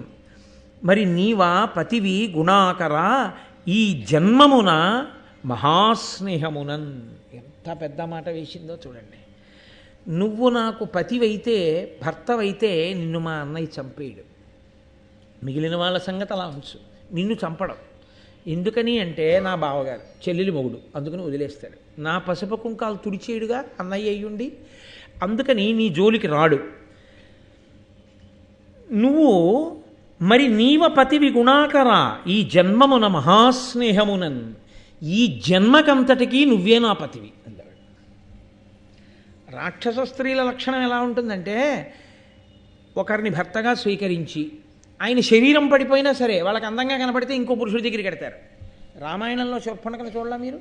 మరి నీవా పతివి గుణాకరా ఈ జన్మమున మహాస్నేహమునన్. ఎంత పెద్ద మాట వేసిందో చూడండి. నువ్వు నాకు పతివైతే, భర్తవైతే నిన్ను మా అన్నయ్య చంపేయడు. మిగిలిన వాళ్ళ సంగతి అలా ఉంచు, నిన్ను చంపడం ఎందుకని అంటే నా బావగారు చెల్లెలి మొగుడు, అందుకని వదిలేస్తాడు. నా పసుపు కుంకాలు తుడిచేయుడుగా అన్నయ్య అయ్యుండి, అందుకని నీ జోలికి రాడు. నువ్వు మరి నీవ పతివి గుణాకరా ఈ జన్మమున మహాస్నేహమునన్, ఈ జన్మకంతటికీ నువ్వే నా పతివి అన్నాడు. రాక్షస స్త్రీల లక్షణం ఎలా ఉంటుందంటే, ఒకరిని భర్తగా స్వీకరించి ఆయన శరీరం పడిపోయినా సరే వాళ్ళకి అందంగా కనపడితే ఇంకో పురుషుడి దగ్గరికి వెడతారు. రామాయణంలో శూర్పణఖను చూడలా మీరు?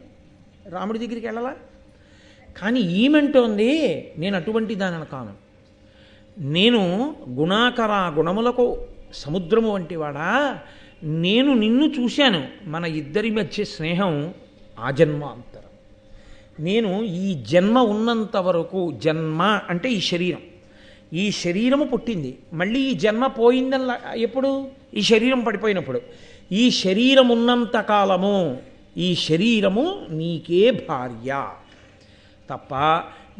రాముడి దగ్గరికి వెళ్ళాలా? కానీ ఈమెంటోంది, నేను అటువంటి దానిని కాను, నేను గుణాకర, గుణములకు సముద్రము వంటి వాడా, నేను నిన్ను చూశాను, మన ఇద్దరి మధ్య స్నేహం ఆజన్మాంతరం. నేను ఈ జన్మ ఉన్నంత వరకు, జన్మ అంటే ఈ శరీరం, ఈ శరీరము పుట్టింది, మళ్ళీ ఈ జన్మ పోయిందని ఎప్పుడు? ఈ శరీరం పడిపోయినప్పుడు. ఈ శరీరం ఉన్నంత కాలము ఈ శరీరము నీకే భార్య తప్ప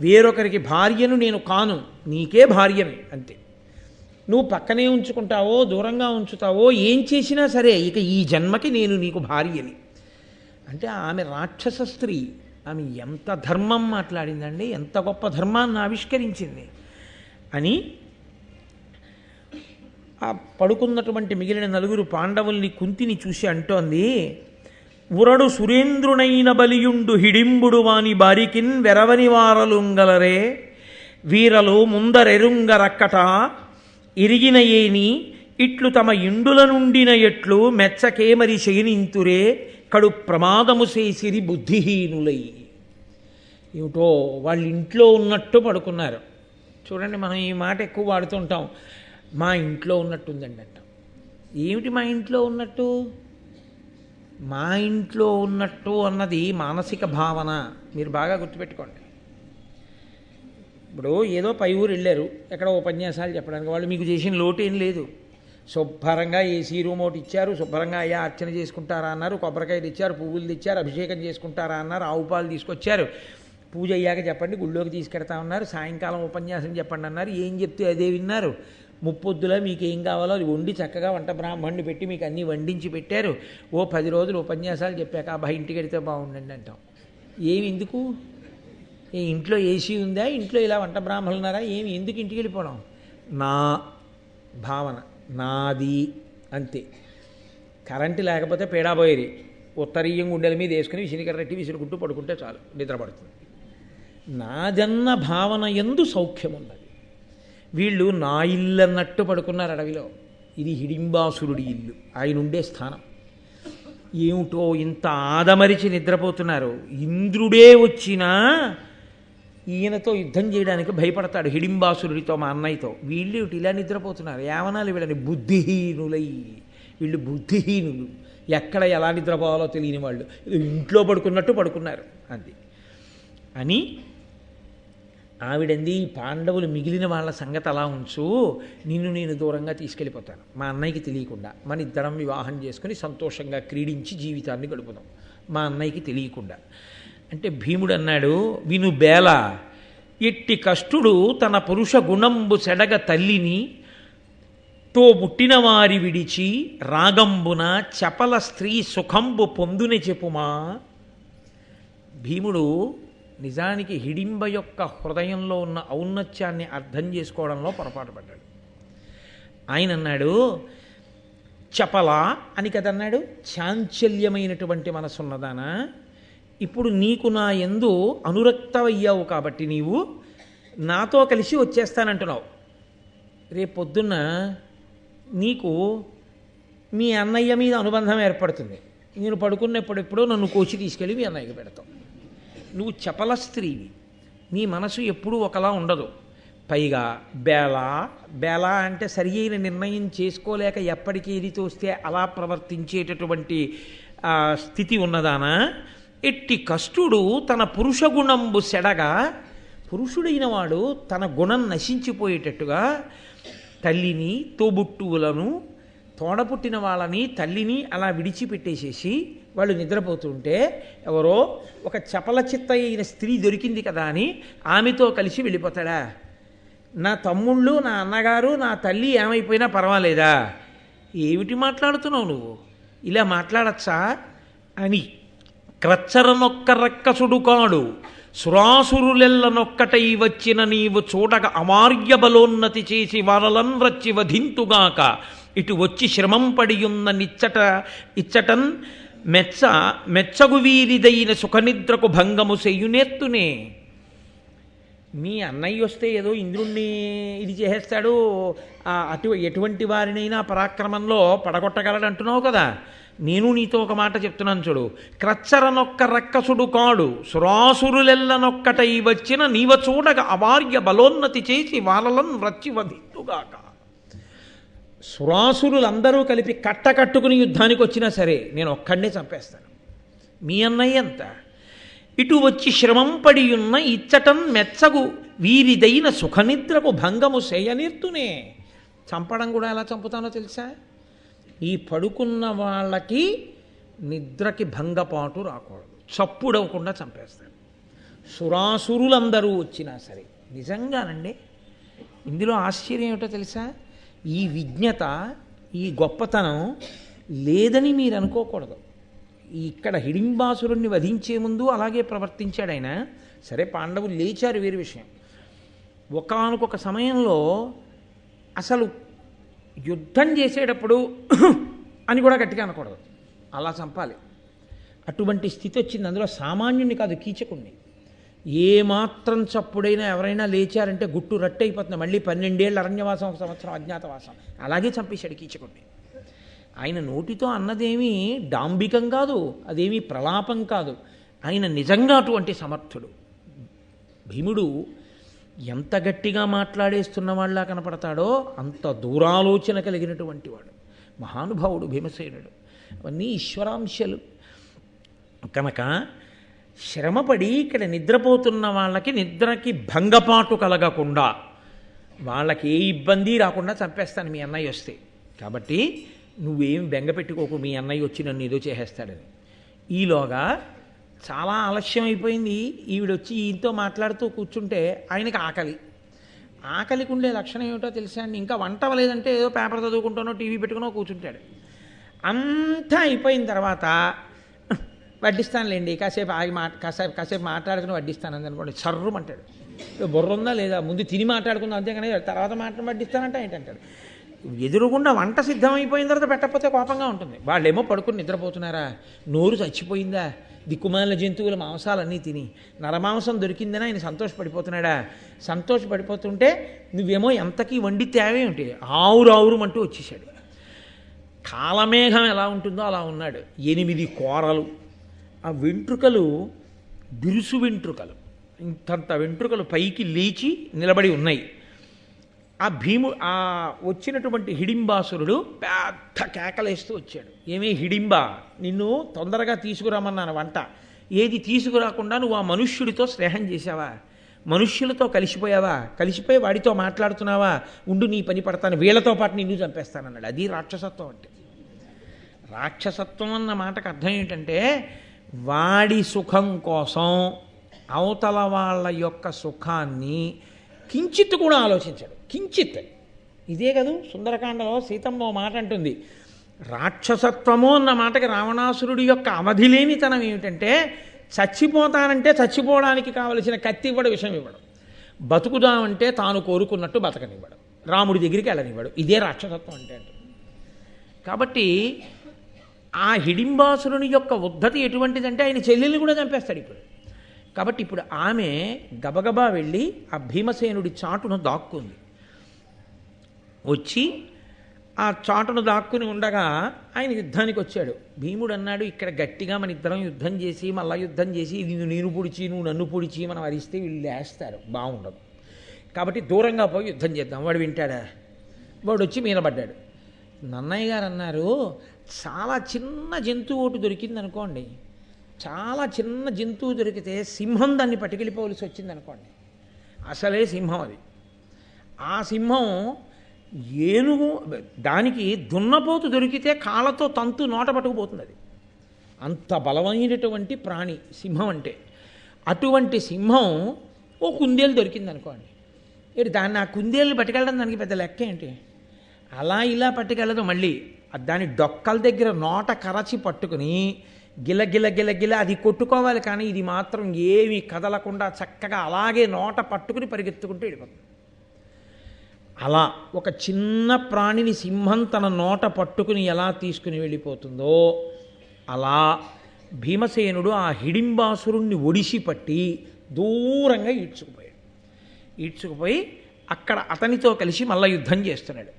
వేరొకరికి భార్యను నేను కాను, నీకే భార్యని అంతే. నువ్వు పక్కనే ఉంచుకుంటావో దూరంగా ఉంచుతావో ఏం చేసినా సరే ఇక ఈ జన్మకి నేను నీకు భార్యని అంటే ఆమె రాక్షస స్త్రీ. ఆమె ఎంత ధర్మం మాట్లాడిందండి, ఎంత గొప్ప ధర్మాన్ని ఆవిష్కరించింది అని ఆ పడుకున్నటువంటి మిగిలిన నలుగురు పాండవుల్ని కుంతిని చూసి అంటోంది, ఉరడు సురేంద్రునైన బలియుండు హిడింబుడు వాని బారికిన్ వెరవని వారలుంగలరే వీరలు ముందరెరుంగరక్కట ఇరిగిన ఏని ఇట్లు తమ ఇండుల నుండిన ఎట్లు మెచ్చకేమరి శయనింతురే కడు ప్రమాదము చేసిరి బుద్ధిహీనులై. ఏమిటో వాళ్ళు ఇంట్లో ఉన్నట్టు పడుకున్నారు. చూడండి, మనం ఈ మాట ఎక్కువ వాడుతుంటాం, మా ఇంట్లో ఉన్నట్టుందండి అంటాం. ఏమిటి మా ఇంట్లో ఉన్నట్టు? మా ఇంట్లో ఉన్నట్టు అన్నది మానసిక భావన. మీరు బాగా గుర్తుపెట్టుకోండి. ఇప్పుడు ఏదో పై ఊరు వెళ్ళారు, ఎక్కడ ఉపన్యాసాలు చెప్పడానికి, వాళ్ళు మీకు చేసిన లోటు ఏం లేదు. శుభ్రంగా ఏసీ రూమ్ ఒకటి ఇచ్చారు, శుభ్రంగా అయ్యా అర్చన చేసుకుంటారా అన్నారు, కొబ్బరికాయలు ఇచ్చారు, పువ్వులు తెచ్చారు, అభిషేకం చేసుకుంటారా అన్నారు, ఆవు పాలు తీసుకొచ్చారు, పూజ అయ్యాక చెప్పండి గుళ్ళోకి తీసుకెడతా ఉన్నారు, సాయంకాలం ఉపన్యాసం చెప్పండి అన్నారు. ఏం చెప్తే అదే విన్నారు. ముప్పొద్దులా మీకు ఏం కావాలో అది వండి చక్కగా వంట బ్రాహ్మణ్ణి పెట్టి మీకు అన్నీ వండించి పెట్టారు. ఓ 10 రోజులు ఉపన్యాసాలు చెప్పాక అబ్బా ఇంటికి వెడితే బాగుండండి అంటాం. ఏమి ఎందుకు? ఇంట్లో ఏసీ ఉందా, ఇంట్లో ఇలా వంట బ్రాహ్మణులు ఉన్నారా, ఏమి ఎందుకు ఇంటికి వెళ్ళిపోవడం? నా భావన, నాది అంతే. కరెంటు లేకపోతే పేడాపోయేది, ఉత్తరీయం గుండెల మీద వేసుకుని విసిరికర్రెట్టి విసిరుకుంటూ పడుకుంటే చాలు, నిద్రపడుతుంది. నాదన్న భావన యందు సౌఖ్యం ఉన్నది. వీళ్ళు నా ఇల్లు అన్నట్టు పడుకున్నారు అడవిలో. ఇది హిడింబాసురుడి ఇల్లు, ఆయన ఉండే స్థానం. ఏమిటో ఇంత ఆదమరిచి నిద్రపోతున్నారు. ఇంద్రుడే వచ్చినా ఈయనతో యుద్ధం చేయడానికి భయపడతాడు, హిడింబాసురుడితో, మా అన్నయ్యతో. వీళ్ళు ఇలా నిద్రపోతున్నారు. ఏమనాలి వీళ్ళని? బుద్ధిహీనులై. వీళ్ళు బుద్ధిహీనులు, ఎక్కడ ఎలా నిద్రపోవాలో తెలియని వాళ్ళు, ఇంట్లో పడుకున్నట్టు పడుకున్నారు అది అని ఆవిడంది. పాండవులు మిగిలిన వాళ్ళ సంగతి అలా ఉంచు, నిన్ను నేను దూరంగా తీసుకెళ్ళిపోతాను, మా అన్నయ్యకి తెలియకుండా మన ఇద్దరం వివాహం చేసుకుని సంతోషంగా క్రీడించి జీవితాన్ని గడుపుదాం, మా అన్నయ్యకి తెలియకుండా. అంటే భీముడు అన్నాడు, విను బేల, ఎట్టి కష్టుడు తన పురుష గుణంబు సెడగ తల్లిని తో పుట్టిన వారి విడిచి రాగంబున చపల స్త్రీ సుఖంబు పొందుని చెప్పుమా. భీముడు నిజానికి హిడింబ యొక్క హృదయంలో ఉన్న ఔన్నత్యాన్ని అర్థం చేసుకోవడంలో పొరపాటు పడ్డాడు. ఆయన అన్నాడు, చపల అని కదన్నాడు, చాంచల్యమైనటువంటి మనసున్నదానా, ఇప్పుడు నీకు నా యందు అనురక్తమయ్యావు కాబట్టి నీవు నాతో కలిసి వచ్చేస్తానంటున్నావు. రేపొద్దున్న నీకు మీ అన్నయ్య మీద అనుబంధం ఏర్పడుతుంది. నేను పడుకున్నప్పుడెప్పుడో నన్ను కోచి తీసుకెళ్ళి మీ అన్నయ్యకి పెడతావు. నువ్వు చపల స్త్రీవి, నీ మనసు ఎప్పుడూ ఒకలా ఉండదు. పైగా బేల అంటే సరి అయిన నిర్ణయం చేసుకోలేక ఎప్పటికీ ఏది తోస్తే అలా ప్రవర్తించేటటువంటి స్థితి ఉన్నదానా. ఎట్టి కష్టుడు తన పురుష గుణంబు సెడగా, పురుషుడైన వాడు తన గుణం నశించిపోయేటట్టుగా తల్లిని, తోబుట్టువులను, తోడపుట్టిన వాళ్ళని, తల్లిని అలా విడిచిపెట్టేసేసి వాళ్ళు నిద్రపోతుంటే ఎవరో ఒక చపల చిత్త అయిన స్త్రీ దొరికింది కదా అని ఆమెతో కలిసి వెళ్ళిపోతాడా? నా తమ్ముళ్ళు, నా అన్నగారు, నా తల్లి ఏమైపోయినా పర్వాలేదా? ఏమిటి మాట్లాడుతున్నావు నువ్వు? ఇలా మాట్లాడచ్చా అని క్రచ్చరనొక్క రక్కసుడు కాడు, సురాసురులెల్లనొక్కటై వచ్చిన నీవు చూడక అమార్య బలోన్నతి చేసి వారలన్ రచ్చి వధింతుగాక, ఇటు వచ్చి శ్రమం పడియున్న ఇచ్చటన్ మెచ్చగు వీరిదైన సుఖనిద్రకు భంగము చెయ్యునేత్తునే. మీ అన్నయ్య వస్తే ఏదో ఇంద్రుణ్ణి ఇది చేసేస్తాడు, ఎటువంటి వారినైనా పరాక్రమంలో పడగొట్టగలడు అంటున్నావు కదా. నేను నీతో ఒక మాట చెప్తున్నాను చూడు. క్రచ్చరనొక్క రక్కసుడు కాడు, సురాసురులెల్లనొక్కటై వచ్చిన నీవ చూడగా అవార్య బలోన్నతి చేసి వాళ్ళలను రచ్చి వధింతుగాక. సురాసురులందరూ కలిపి కట్టకట్టుకుని యుద్ధానికి వచ్చినా సరే నేను ఒక్కడే చంపేస్తాను. మీ అన్నయ్య ఎంత ఇటు వచ్చి శ్రమం పడియున్న ఇచ్చటం మెచ్చగు వీరిదైన సుఖనిద్రకు భంగము చేయనిర్తునే. చంపడం కూడా ఎలా చంపుతానో తెలుసా? ఈ పడుకున్న వాళ్ళకి నిద్రకి భంగపాటు రాకూడదు, చప్పుడవకుండా చంపేస్తాడు. సురాసురులందరూ వచ్చినా సరే. నిజంగానండి, ఇందులో ఆశ్చర్యం ఏమిటో తెలుసా? ఈ విజ్ఞత, ఈ గొప్పతనం లేదని మీరు అనుకోకూడదు. ఇక్కడ హిడింబాసురుణ్ణి వధించే ముందు అలాగే ప్రవర్తించాడు ఆయన. సరే, పాండవులు లేచారు, వేరే విషయం. ఒకానొక సమయంలో అసలు యుద్ధం చేసేటప్పుడు అని కూడా గట్టిగా అనకూడదు, అలా చంపాలి. అటువంటి స్థితి వచ్చింది. అందులో సామాన్యుని కాదు, కీచకుణ్ణి. ఏమాత్రం చప్పుడైనా ఎవరైనా లేచారంటే గుట్టు రట్టయిపోతుంది. మళ్ళీ 12 ఏళ్ళు అరణ్యవాసం, 1 సంవత్సరం అజ్ఞాతవాసం. అలాగే చంపేశాడు కీచకుణ్ణి. ఆయన నోటితో అన్నదేమీ డాంబికం కాదు, అదేమీ ప్రలాపం కాదు. ఆయన నిజంగా అటువంటి సమర్థుడు. భీముడు ఎంత గట్టిగా మాట్లాడేస్తున్న వాళ్ళ కనపడతాడో అంత దూరాలోచన కలిగినటువంటి వాడు మహానుభావుడు భీమసేనుడు. అవన్నీ ఈశ్వరాంశలు కనుక శ్రమపడి ఇక్కడ నిద్రపోతున్న వాళ్ళకి నిద్రకి భంగపాటు కలగకుండా, వాళ్ళకి ఏ ఇబ్బంది రాకుండా చంపేస్తాను మీ అన్నయ్య వస్తే. కాబట్టి నువ్వేం బెంగ పెట్టుకోకు, మీ అన్నయ్య వచ్చి నన్ను ఏదో చేసేస్తాడని. ఈలోగా చాలా ఆలస్యం అయిపోయింది. ఈవిడొచ్చి ఈయనతో మాట్లాడుతూ కూర్చుంటే ఆయనకి ఆకలికి ఉండే లక్షణం ఏమిటో తెలుసా అండి? ఇంకా వంట లేదంటే ఏదో పేపర్ చదువుకుంటానో టీవీ పెట్టుకునో కూర్చుంటాడు. అంతా అయిపోయిన తర్వాత వడ్డిస్తానులేండి, కాసేపు ఆగి కాసేపు మాట్లాడుకుని వడ్డిస్తాను అనుకోండి, సర్రుమంటాడు. బుర్ర ఉందా లేదా? ముందు తిని మాట్లాడుకుందాం, అంతేగాని తర్వాత వడ్డిస్తానంటే ఏంటంటాడు. ఎదురుగుండా వంట సిద్ధమైపోయిన తర్వాత పెట్టకపోతే కోపంగా ఉంటుంది. వాళ్ళేమో పడుకుని నిద్రపోతున్నారా? నోరు చచ్చిపోయిందా? దిక్కుమాలిన జంతువుల మాంసాలన్నీ తిని నరమాంసం దొరికిందని ఆయన సంతోషపడిపోతున్నాడా? సంతోషపడిపోతుంటే నువ్వేమో ఎంతకీ వండి తేవే ఉంటే ఆవురావురుమంటూ వచ్చేసాడు. కాలమేఘం ఎలా ఉంటుందో అలా ఉన్నాడు. 8 కోరలు, ఆ వెంట్రుకలు బిరుసు వెంట్రుకలు, ఇంతంత వెంట్రుకలు పైకి లేచి నిలబడి ఉన్నాయి. ఆ వచ్చినటువంటి హిడింబాసురుడు పెద్ద కేకలేస్తూ వచ్చాడు. ఏమీ హిడింబా, నిన్ను తొందరగా తీసుకురామన్నాను వంట, ఏది తీసుకురాకుండా నువ్వు ఆ మనుష్యుడితో స్నేహం చేశావా? మనుష్యులతో కలిసిపోయావా? కలిసిపోయి వాడితో మాట్లాడుతున్నావా? ఉండు, నీ పని పడతాను, వీళ్ళతో పాటు నిన్ను చంపేస్తానన్నాడు. అది రాక్షసత్వం అంటే. రాక్షసత్వం అన్న మాటకు అర్థం ఏంటంటే వాడి సుఖం కోసం అవతల వాళ్ళ యొక్క సుఖాన్ని కించిత్ కూడా ఆలోచించాడు. కించిత్. ఇదే కదూ సుందరకాండలో సీతమ్మ మాట అంటుంది, రాక్షసత్వము అన్న మాటకి రావణాసురుడి యొక్క అవధిలేనితనం ఏమిటంటే చచ్చిపోతానంటే చచ్చిపోవడానికి కావలసిన కత్తి ఇవ్వడం, విషం ఇవ్వడం, బతుకుదామంటే తాను కోరుకున్నట్టు బతకనివ్వడం, రాముడి దగ్గరికి వెళ్ళనివ్వడు. ఇదే రాక్షసత్వం అంటే. కాబట్టి ఆ హిడింబాసురుని యొక్క ఉద్ధతి ఎటువంటిదంటే ఆయన చెల్లెల్ని కూడా చంపేస్తాడు ఇప్పుడు. కాబట్టి ఇప్పుడు ఆమె గబగబా వెళ్ళి ఆ భీమసేనుడి చాటును దాక్కుంది. వచ్చి ఆ చాటును దాక్కుని ఉండగా ఆయన యుద్ధానికి వచ్చాడు. భీముడు అన్నాడు, ఇక్కడ గట్టిగా మన ఇద్దరం యుద్ధం చేసి మళ్ళా యుద్ధం చేసి నేను పొడిచి నువ్వు నన్ను పొడిచి మనం అరిస్తే వీళ్ళు లేస్తారు, బాగుండదు. కాబట్టి దూరంగా పోయి యుద్ధం చేద్దాం. వాడు వింటాడా? వాడు వచ్చి మీద పడ్డాడు. నన్నయ్య గారు అన్నారు, చాలా చిన్న జంతువు ఒకటి దొరికింది అనుకోండి, చాలా చిన్న జంతువు దొరికితే సింహం దాన్ని పట్టుకెళ్ళిపోవలసి వచ్చింది అనుకోండి, అసలే సింహం అది. ఆ సింహం ఏనుగు దానికి దున్నపోతు దొరికితే కాళ్ళతో తంతు నోట పట్టుకుపోతుంది. అది అంత బలమైనటువంటి ప్రాణి సింహం అంటే. అటువంటి సింహం ఓ కుందేలు దొరికింది అనుకోండి, ఏంటి దాన్ని ఆ కుందేలు పట్టుకెళ్ళడం దానికి పెద్ద లెక్క ఏంటి? అలా ఇలా పట్టుకెళ్ళదు. మళ్ళీ దాని డొక్కల దగ్గర నోట కరచి పట్టుకుని గిల అది కొట్టుకోవాలి. కానీ ఇది మాత్రం ఏమీ కదలకుండా చక్కగా అలాగే నోట పట్టుకుని పరిగెత్తుకుంటూ వెళ్ళిపోతుంది. అలా ఒక చిన్న ప్రాణిని సింహం తన నోట పట్టుకుని ఎలా తీసుకుని వెళ్ళిపోతుందో అలా భీమసేనుడు ఆ హిడింబాసురుణ్ణి ఒడిసి పట్టి దూరంగా ఈడ్చుకుపోయి అక్కడ అతనితో కలిసి మల్ల యుద్ధం చేస్తున్నాడు.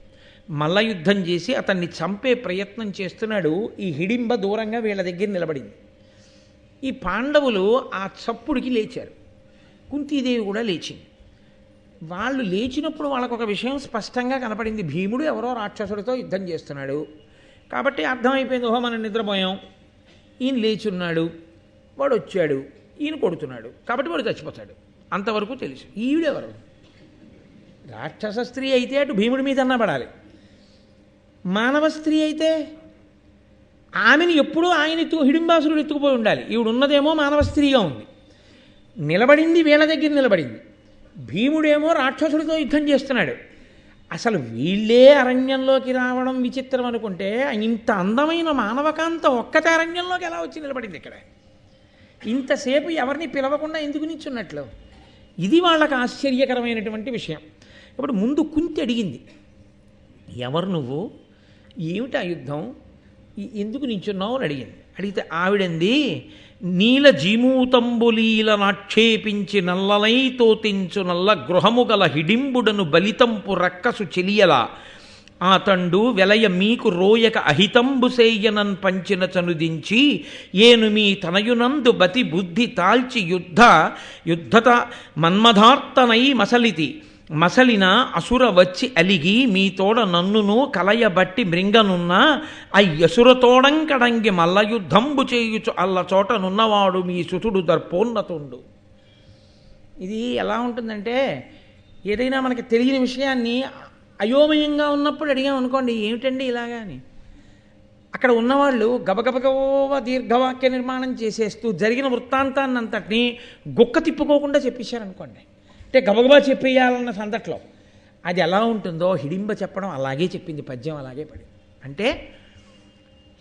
మల్ల యుద్ధం చేసి అతన్ని చంపే ప్రయత్నం చేస్తున్నాడు. ఈ హిడింబ దూరంగా వీళ్ళ దగ్గర నిలబడింది. ఈ పాండవులు ఆ చప్పుడికి లేచారు. కుంతీదేవి కూడా లేచింది. వాళ్ళు లేచినప్పుడు వాళ్ళకు ఒక విషయం స్పష్టంగా కనపడింది. భీముడు ఎవరో రాక్షసుడితో యుద్ధం చేస్తున్నాడు. కాబట్టి అర్థమైపోయింది, ఓహో మనం నిద్రపోయాం, ఈయన లేచున్నాడు, వాడు వచ్చాడు, ఈయన కొడుతున్నాడు, కాబట్టి వాడు చచ్చిపోతాడు. అంతవరకు తెలుసు. ఈవిడెవరు? రాక్షస స్త్రీ అయితే అటు భీముడి మీద అన్నా పడాలి. మానవ స్త్రీ అయితే ఆమెను ఎప్పుడూ ఆయన హిడింబాసురుడు ఎత్తుకుపోయి ఉండాలి. ఈవిడ ఉన్నదేమో మానవ స్త్రీగా ఉంది, నిలబడింది వీళ్ళ దగ్గర నిలబడింది. భీముడేమో రాక్షసుడితో యుద్ధం చేస్తున్నాడు. అసలు వీళ్ళే అరణ్యంలోకి రావడం విచిత్రం అనుకుంటే ఇంత అందమైన మానవకాంత ఒక్కతే అరణ్యంలోకి ఎలా వచ్చి నిలబడింది ఇక్కడ? ఇంతసేపు ఎవరిని పిలవకుండా ఎందుకు నిల్చున్నట్లు? ఇది వాళ్ళకు ఆశ్చర్యకరమైనటువంటి విషయం. ఇప్పుడు ముందు కుంతి అడిగింది, ఎవరు నువ్వు, ఏమిటి ఆ యుద్ధం, ఎందుకు నించున్నావు అని అడిగింది. అడిగితే ఆవిడంది, నీల జీమూతంబులీల నాక్షేపించి నల్లలై తోతించు నల్ల గృహము గల హిడింబుడను బలితంపు రక్కసు చెలియల ఆతండు వెలయ మీకు రోయక అహితంబు సేయనన్ పంచిన చనుదించి ఏను మీ తనయునందు బతి బుద్ధి తాల్చి యుద్ధత మన్మధార్తనై మసలిన అసుర వచ్చి అలిగి మీ తోడ నన్నును కలయబట్టి మృంగనున్న అయ్యసురతోడంకడంగి మల్ల యుద్ధంబు చేయుచు అల్ల చోటనున్నవాడు మీ సుతుడు దర్పోన్నతుండు. ఇది ఎలా ఉంటుందంటే, ఏదైనా మనకి తెలియని విషయాన్ని అయోమయంగా ఉన్నప్పుడు అడిగామనుకోండి, ఏమిటండి ఇలాగా అని, అక్కడ ఉన్నవాళ్ళు గబగబగవ దీర్ఘవాక్య నిర్మాణం చేసేస్తూ జరిగిన వృత్తాంతాన్ని అంతటినీ గుక్క తిప్పుకోకుండా చెప్పేశారనుకోండి, అంటే గబగబా చెప్పేయాలన్న సందట్లో అది ఎలా ఉంటుందో హిడింబ చెప్పడం అలాగే చెప్పింది. పద్యం అలాగే పడింది. అంటే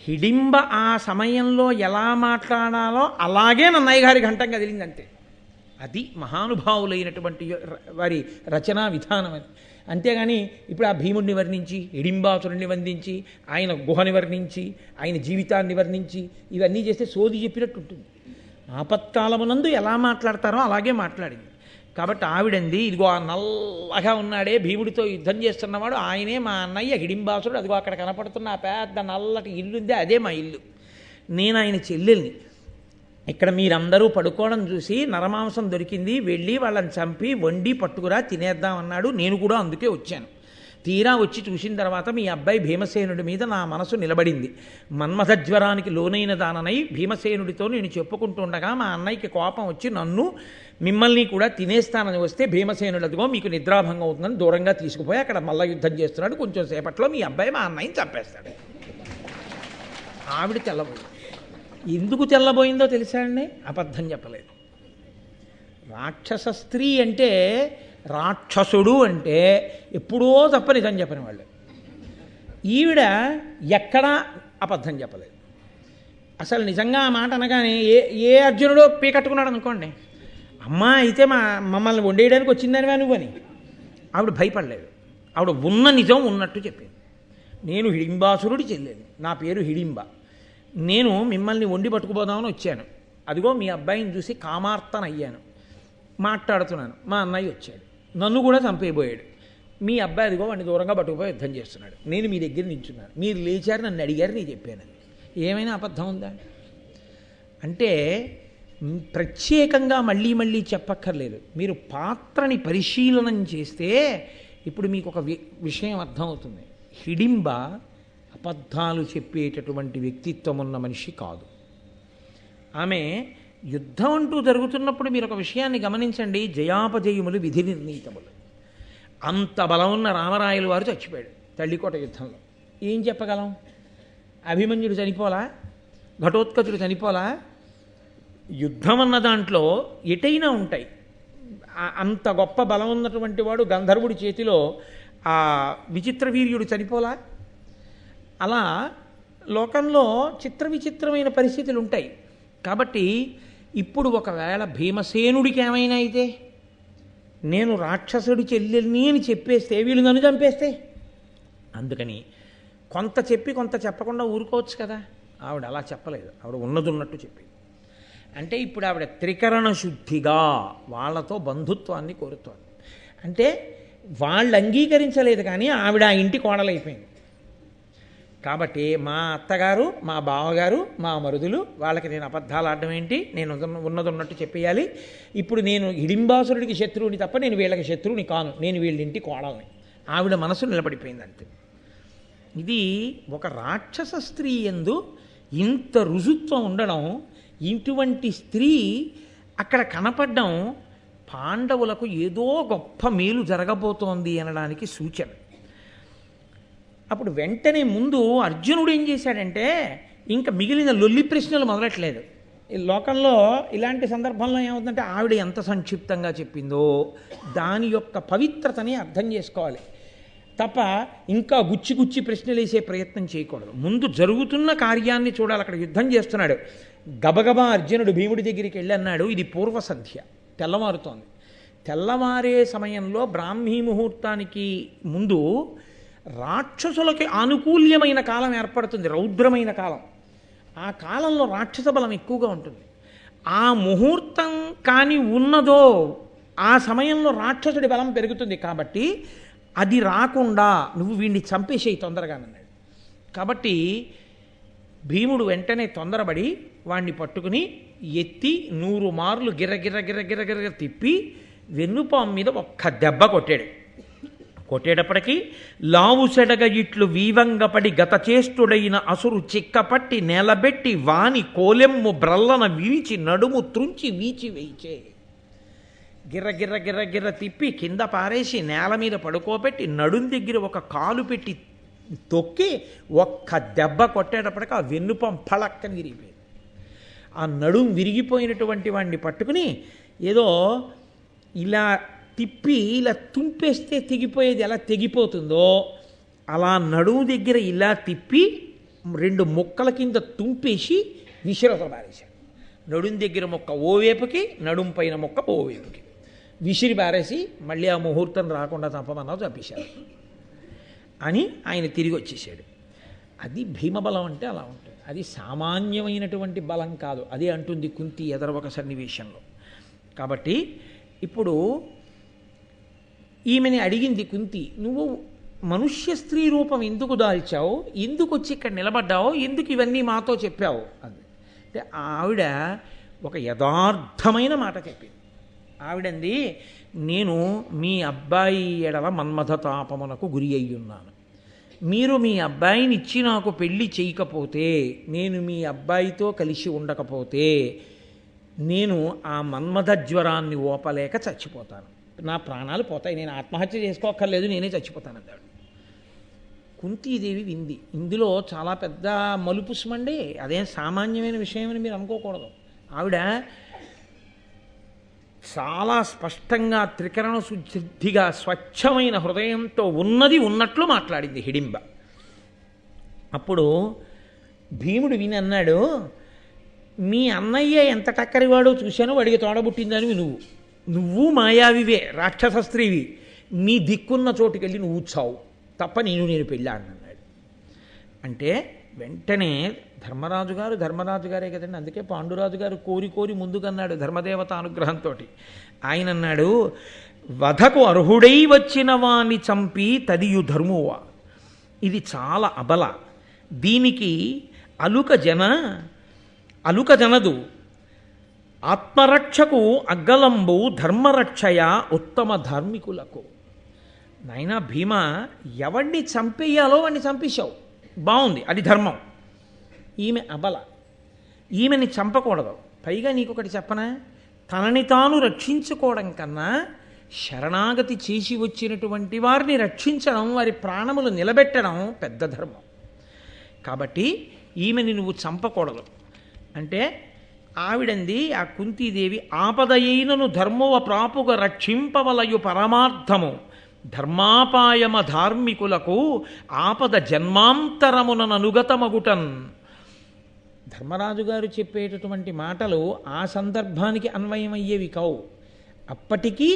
హిడింబ ఆ సమయంలో ఎలా మాట్లాడాలో అలాగే నన్నయ్య గారి ఘంటం కదిలింది అంతే. అది మహానుభావులైనటువంటి వారి రచనా విధానం అది. అంతేగాని ఇప్పుడు ఆ భీముడిని వర్ణించి, హిడింబాసురుణ్ణి వందించి, ఆయన గుహని వర్ణించి, ఆయన జీవితాన్ని వర్ణించి ఇవన్నీ చేస్తే సోది చెప్పినట్టు ఉంటుంది. ఆపత్కాలమునందు ఎలా మాట్లాడతారో అలాగే మాట్లాడింది. కాబట్టి ఆవిడంది, ఇదిగో ఆ నల్లగా ఉన్నాడే భీముడితో యుద్ధం చేస్తున్నవాడు ఆయనే మా అన్నయ్య హిడింబాసురుడు. అదిగో అక్కడ కనపడుతున్న ఆ పెద్ద నల్లటి ఇల్లుందే అదే మా ఇల్లు, నేను ఆయన చెల్లెల్ని. ఇక్కడ మీరందరూ పడుకోవడం చూసి నరమాంసం దొరికింది, వెళ్ళి వాళ్ళని చంపి వండి పట్టుకురా తినేద్దామన్నాడు. నేను కూడా అందుకే వచ్చాను. తీరా వచ్చి చూసిన తర్వాత మీ అబ్బాయి భీమసేనుడి మీద నా మనసు నిలబడింది. మన్మథజ్వరానికి లోనైన దాననై భీమసేనుడితో నేను చెప్పుకుంటుండగా మా అన్నయ్యకి కోపం వచ్చి నన్ను మిమ్మల్ని కూడా తినేస్తానని వస్తే భీమసేనుడు అదిగో మీకు నిద్రాభంగం అవుతుందని దూరంగా తీసుకుపోయి అక్కడ మల్ల యుద్ధం చేస్తున్నాడు. కొంచెం సేపట్లో మీ అబ్బాయి మా అన్నయ్యని చంపేస్తాడు. ఆవిడ తెల్లబోయింది. ఎందుకు తెల్లబోయిందో తెలుసా అండి? అబద్ధం చెప్పలేదు. రాక్షస స్త్రీ అంటే, రాక్షసుడు అంటే ఎప్పుడో తప్ప నిజం చెప్పని వాళ్ళు. ఈవిడ ఎక్కడా అబద్ధం చెప్పలేదు. అసలు నిజంగా ఆ మాట అనగానే ఏ అర్జునుడో పీకట్టుకున్నాడు అనుకోండి, అమ్మా అయితే మమ్మల్ని వండేయడానికి వచ్చిందని నువ్వు అని ఆవిడ భయపడలేదు. ఆవిడ ఉన్న నిజం ఉన్నట్టు చెప్పింది. నేను హిడింబాసురుడి చెల్లెలు, నా పేరు హిడింబ, నేను మిమ్మల్ని వండి పట్టుకుపోదామని వచ్చాను. అదిగో మీ అబ్బాయిని చూసి కామార్తనయ్యాను, మాట్లాడుతున్నాను. మా అన్నయ్య వచ్చాడు, నన్ను కూడా చంపేయబోయాడు. మీ అబ్బాయి అదిగో వాడిని దూరంగా పట్టుకుపోయి యుద్ధం చేస్తున్నాడు. నేను మీ దగ్గర నించున్నాను, మీరు లేచారు, నన్ను అడిగారు, నేను చెప్పాను. ఏమైనా అబద్ధం ఉందా? అంటే ప్రత్యేకంగా మళ్ళీ మళ్ళీ చెప్పక్కర్లేదు. మీరు పాత్రని పరిశీలనం చేస్తే ఇప్పుడు మీకు ఒక విషయం అర్థమవుతుంది. హిడింబ అబద్ధాలు చెప్పేటటువంటి వ్యక్తిత్వం ఉన్న మనిషి కాదు. ఆమె యుద్ధం అంటూ జరుగుతున్నప్పుడు మీరు ఒక విషయాన్ని గమనించండి, జయాపజయములు విధి నిర్ణీతములు. అంత బలం ఉన్న రామరాయలు వారు చచ్చిపోయాడు తల్లికోట యుద్ధంలో. ఏం చెప్పగలం? అభిమన్యుడు చనిపోలా, ఘటోత్కచుడు చనిపోలా. యుద్ధం అన్న దాంట్లో ఎటైనా ఉంటాయి. అంత గొప్ప బలం ఉన్నటువంటి వాడు గంధర్వుడి చేతిలో ఆ విచిత్ర వీర్యుడు చనిపోలా. అలా లోకంలో చిత్ర విచిత్రమైన పరిస్థితులు ఉంటాయి. కాబట్టి ఇప్పుడు ఒకవేళ భీమసేనుడికి ఏమైనా అయితే, నేను రాక్షసుడి చెల్లెల్ని అని చెప్పేస్తే వీళ్ళు నన్ను చంపేస్తే, అందుకని కొంత చెప్పి కొంత చెప్పకుండా ఊరుకోవచ్చు కదా. ఆవిడ అలా చెప్పలేదు, ఆవిడ ఉన్నది ఉన్నట్టు చెప్పింది. అంటే ఇప్పుడు ఆవిడ త్రికరణ శుద్ధిగా వాళ్ళతో బంధుత్వాన్ని కోరుతోంది. అంటే వాళ్ళు అంగీకరించలేదు, కానీ ఆవిడ ఆ ఇంటి కోడలైపోయింది. కాబట్టి మా అత్తగారు, మా బావగారు, మా మరుదులు, వాళ్ళకి నేను అబద్ధాలు ఆడడం ఏంటి? నేను ఉన్నది ఉన్నట్టు చెప్పేయాలి. ఇప్పుడు నేను హిడింబాసురుడికి శత్రువుని తప్ప నేను వీళ్ళకి శత్రువుని కాను, నేను వీళ్ళింటి కోడల్ని. ఆవిడ మనసు నిలబడిపోయింది అంతే. ఇది ఒక రాక్షస స్త్రీ యందు ఇంత రుజుత్వం ఉండడం, ఇటువంటి స్త్రీ అక్కడ కనపడడం పాండవులకు ఏదో గొప్ప మేలు జరగబోతోంది అనడానికి సూచన. అప్పుడు వెంటనే ముందు అర్జునుడు ఏం చేశాడంటే, ఇంకా మిగిలిన లొల్లి ప్రశ్నలు మొదలట్లేదు. ఈ లోకంలో ఇలాంటి సందర్భంలో ఏమవుతుందంటే, ఆవిడ ఎంత సంక్షిప్తంగా చెప్పిందో దాని యొక్క పవిత్రతని అర్థం చేసుకోవాలి తప్ప ఇంకా గుచ్చి గుచ్చి ప్రశ్నలు వేసే ప్రయత్నం చేయకూడదు. ముందు జరుగుతున్న కార్యాన్ని చూడాలి. అక్కడ యుద్ధం చేస్తున్నాడు. గబగబా అర్జునుడు భీముడి దగ్గరికి వెళ్ళి అన్నాడు, ఇది పూర్వ సంధ్య, తెల్లవారుతోంది. తెల్లవారే సమయంలో బ్రాహ్మీ ముహూర్తానికి ముందు రాక్షసులకి ఆనుకూల్యమైన కాలం ఏర్పడుతుంది, రౌద్రమైన కాలం. ఆ కాలంలో రాక్షస బలం ఎక్కువగా ఉంటుంది. ఆ ముహూర్తం కానీ ఉన్నదో ఆ సమయంలో రాక్షసుడి బలం పెరుగుతుంది. కాబట్టి అది రాకుండా నువ్వు వీడిని చంపేసేయి తొందరగానన్నాడు. కాబట్టి భీముడు వెంటనే తొందరపడి వాణ్ణి పట్టుకుని ఎత్తి 100 మార్లు గిర్ర గిర్ర గిర్ర గిర్ర తిప్పి వెన్నుపాము మీద ఒక్క దెబ్బ కొట్టాడు. కొట్టేటప్పటికీ లావుసెడగ ఇట్లు వీవంగపడి గతచేష్టుడైన అసురు చిక్కపట్టి నేలబెట్టి వాని కోలెమ్ము బ్రల్లన విరిచి నడుము త్రుంచి వీచి వేయిచే. గిర్ర గిర్ర గిర్ర గిర్ర తిప్పి కింద పారేసి నేల మీద పడుకోబెట్టి నడుం దగ్గర ఒక కాలు పెట్టి తొక్కి ఒక్క దెబ్బ కొట్టేటప్పటికి ఆ వెన్నుపం పళక్కని విరిగిపోయింది. ఆ నడుం విరిగిపోయినటువంటి వాడిని పట్టుకుని ఏదో ఇలా తిప్పి ఇలా తుంపేస్తే తెగిపోయేది ఎలా తెగిపోతుందో అలా నడుము దగ్గర ఇలా తిప్పి 2 ముక్కల కింద తుంపేసి విసిరవతల బారేశాడు. నడుం దగ్గర ముక్క ఓవేపుకి, నడుం పైన ముక్క ఓవేపుకి విసిరి బారేసి మళ్ళీ ఆ ముహూర్తం రాకుండా చంపమన్నావు, చంపేశాడు అని ఆయన తిరిగి వచ్చేసాడు. అది భీమబలం అంటే అలా ఉంటుంది. అది సామాన్యమైనటువంటి బలం కాదు. అదే అంటుంది కుంతి ఎదర ఒక సన్నివేశంలో. కాబట్టి ఇప్పుడు ఈమెని అడిగింది కుంతి, నువ్వు మనుష్య స్త్రీ రూపం ఎందుకు దాల్చావు, ఎందుకు వచ్చి ఇక్కడ నిలబడ్డావు, ఎందుకు ఇవన్నీ మాతో చెప్పావు అది. అంటే ఆవిడ ఒక యథార్థమైన మాట చెప్పింది. ఆవిడంది, నేను మీ అబ్బాయి ఎడల మన్మథ తాపమునకు గురి అయ్యున్నాను. మీరు మీ అబ్బాయిని ఇచ్చి నాకు పెళ్లి చేయకపోతే, నేను మీ అబ్బాయితో కలిసి ఉండకపోతే నేను ఆ మన్మథ జ్వరాన్ని ఓపలేక చచ్చిపోతాను, నా ప్రాణాలు పోతాయి, నేను ఆత్మహత్య చేసుకోక్కర్లేదు, నేనే చచ్చిపోతాను అన్నాడు. కుంతీదేవి వింది. ఇందులో చాలా పెద్ద మలుపుస్మండి, అదేం సామాన్యమైన విషయం అని మీరు అనుకోకూడదు. ఆవిడ చాలా స్పష్టంగా త్రికరణ శుద్ధిగా స్వచ్ఛమైన హృదయంతో ఉన్నది ఉన్నట్లు మాట్లాడింది హిడింబ. అప్పుడు భీముడు విని అన్నాడు, మీ అన్నయ్య ఎంత టక్కరివాడో చూశాను, వాడికి తోడబుట్టిందని నువ్వు మాయావివే, రాక్షస స్త్రీవి, నీ దిక్కున్న చోటుకెళ్ళి నువ్వు చావు తప్ప నేను పెళ్ళాను అన్నాడు. అంటే వెంటనే ధర్మరాజు గారే కదండి, అందుకే పాండురాజు గారు కోరి ముందుకన్నాడు ధర్మదేవత అనుగ్రహంతో. ఆయన అన్నాడు, వధకు అర్హుడై వచ్చిన వాణ్ణి చంపి తదియు ధర్మువా, ఇది చాలా అబల, దీనికి అలుక జనదు, ఆత్మరక్షకు అగ్గలంబు ధర్మరక్షయ ఉత్తమ ధార్మికులకు. నాయనా భీమ, ఎవడిని చంపేయాలో వాడిని చంపేశావు, బాగుంది, అది ధర్మం. ఈమె అబల, ఈమెని చంపకూడదు. పైగా నీకొకటి చెప్పనా, తనని తాను రక్షించుకోవడం కన్నా శరణాగతి చేసి వచ్చినటువంటి వారిని రక్షించడం, వారి ప్రాణములు నిలబెట్టడం పెద్ద ధర్మం. కాబట్టి ఈమెని నువ్వు చంపకూడదు అంటే ఆవిడంది, ఆ కుంతీదేవి, ఆపదయైనను ధర్మవ ప్రాపుగ రక్షింపవలయు పరమార్థము, ధర్మాపాయమ ధార్మికులకు ఆపద జన్మాంతరముననుగతమగుటన్. ధర్మరాజు గారు చెప్పేటటువంటి మాటలు ఆ సందర్భానికి అన్వయమయ్యేవి కావు, అప్పటికీ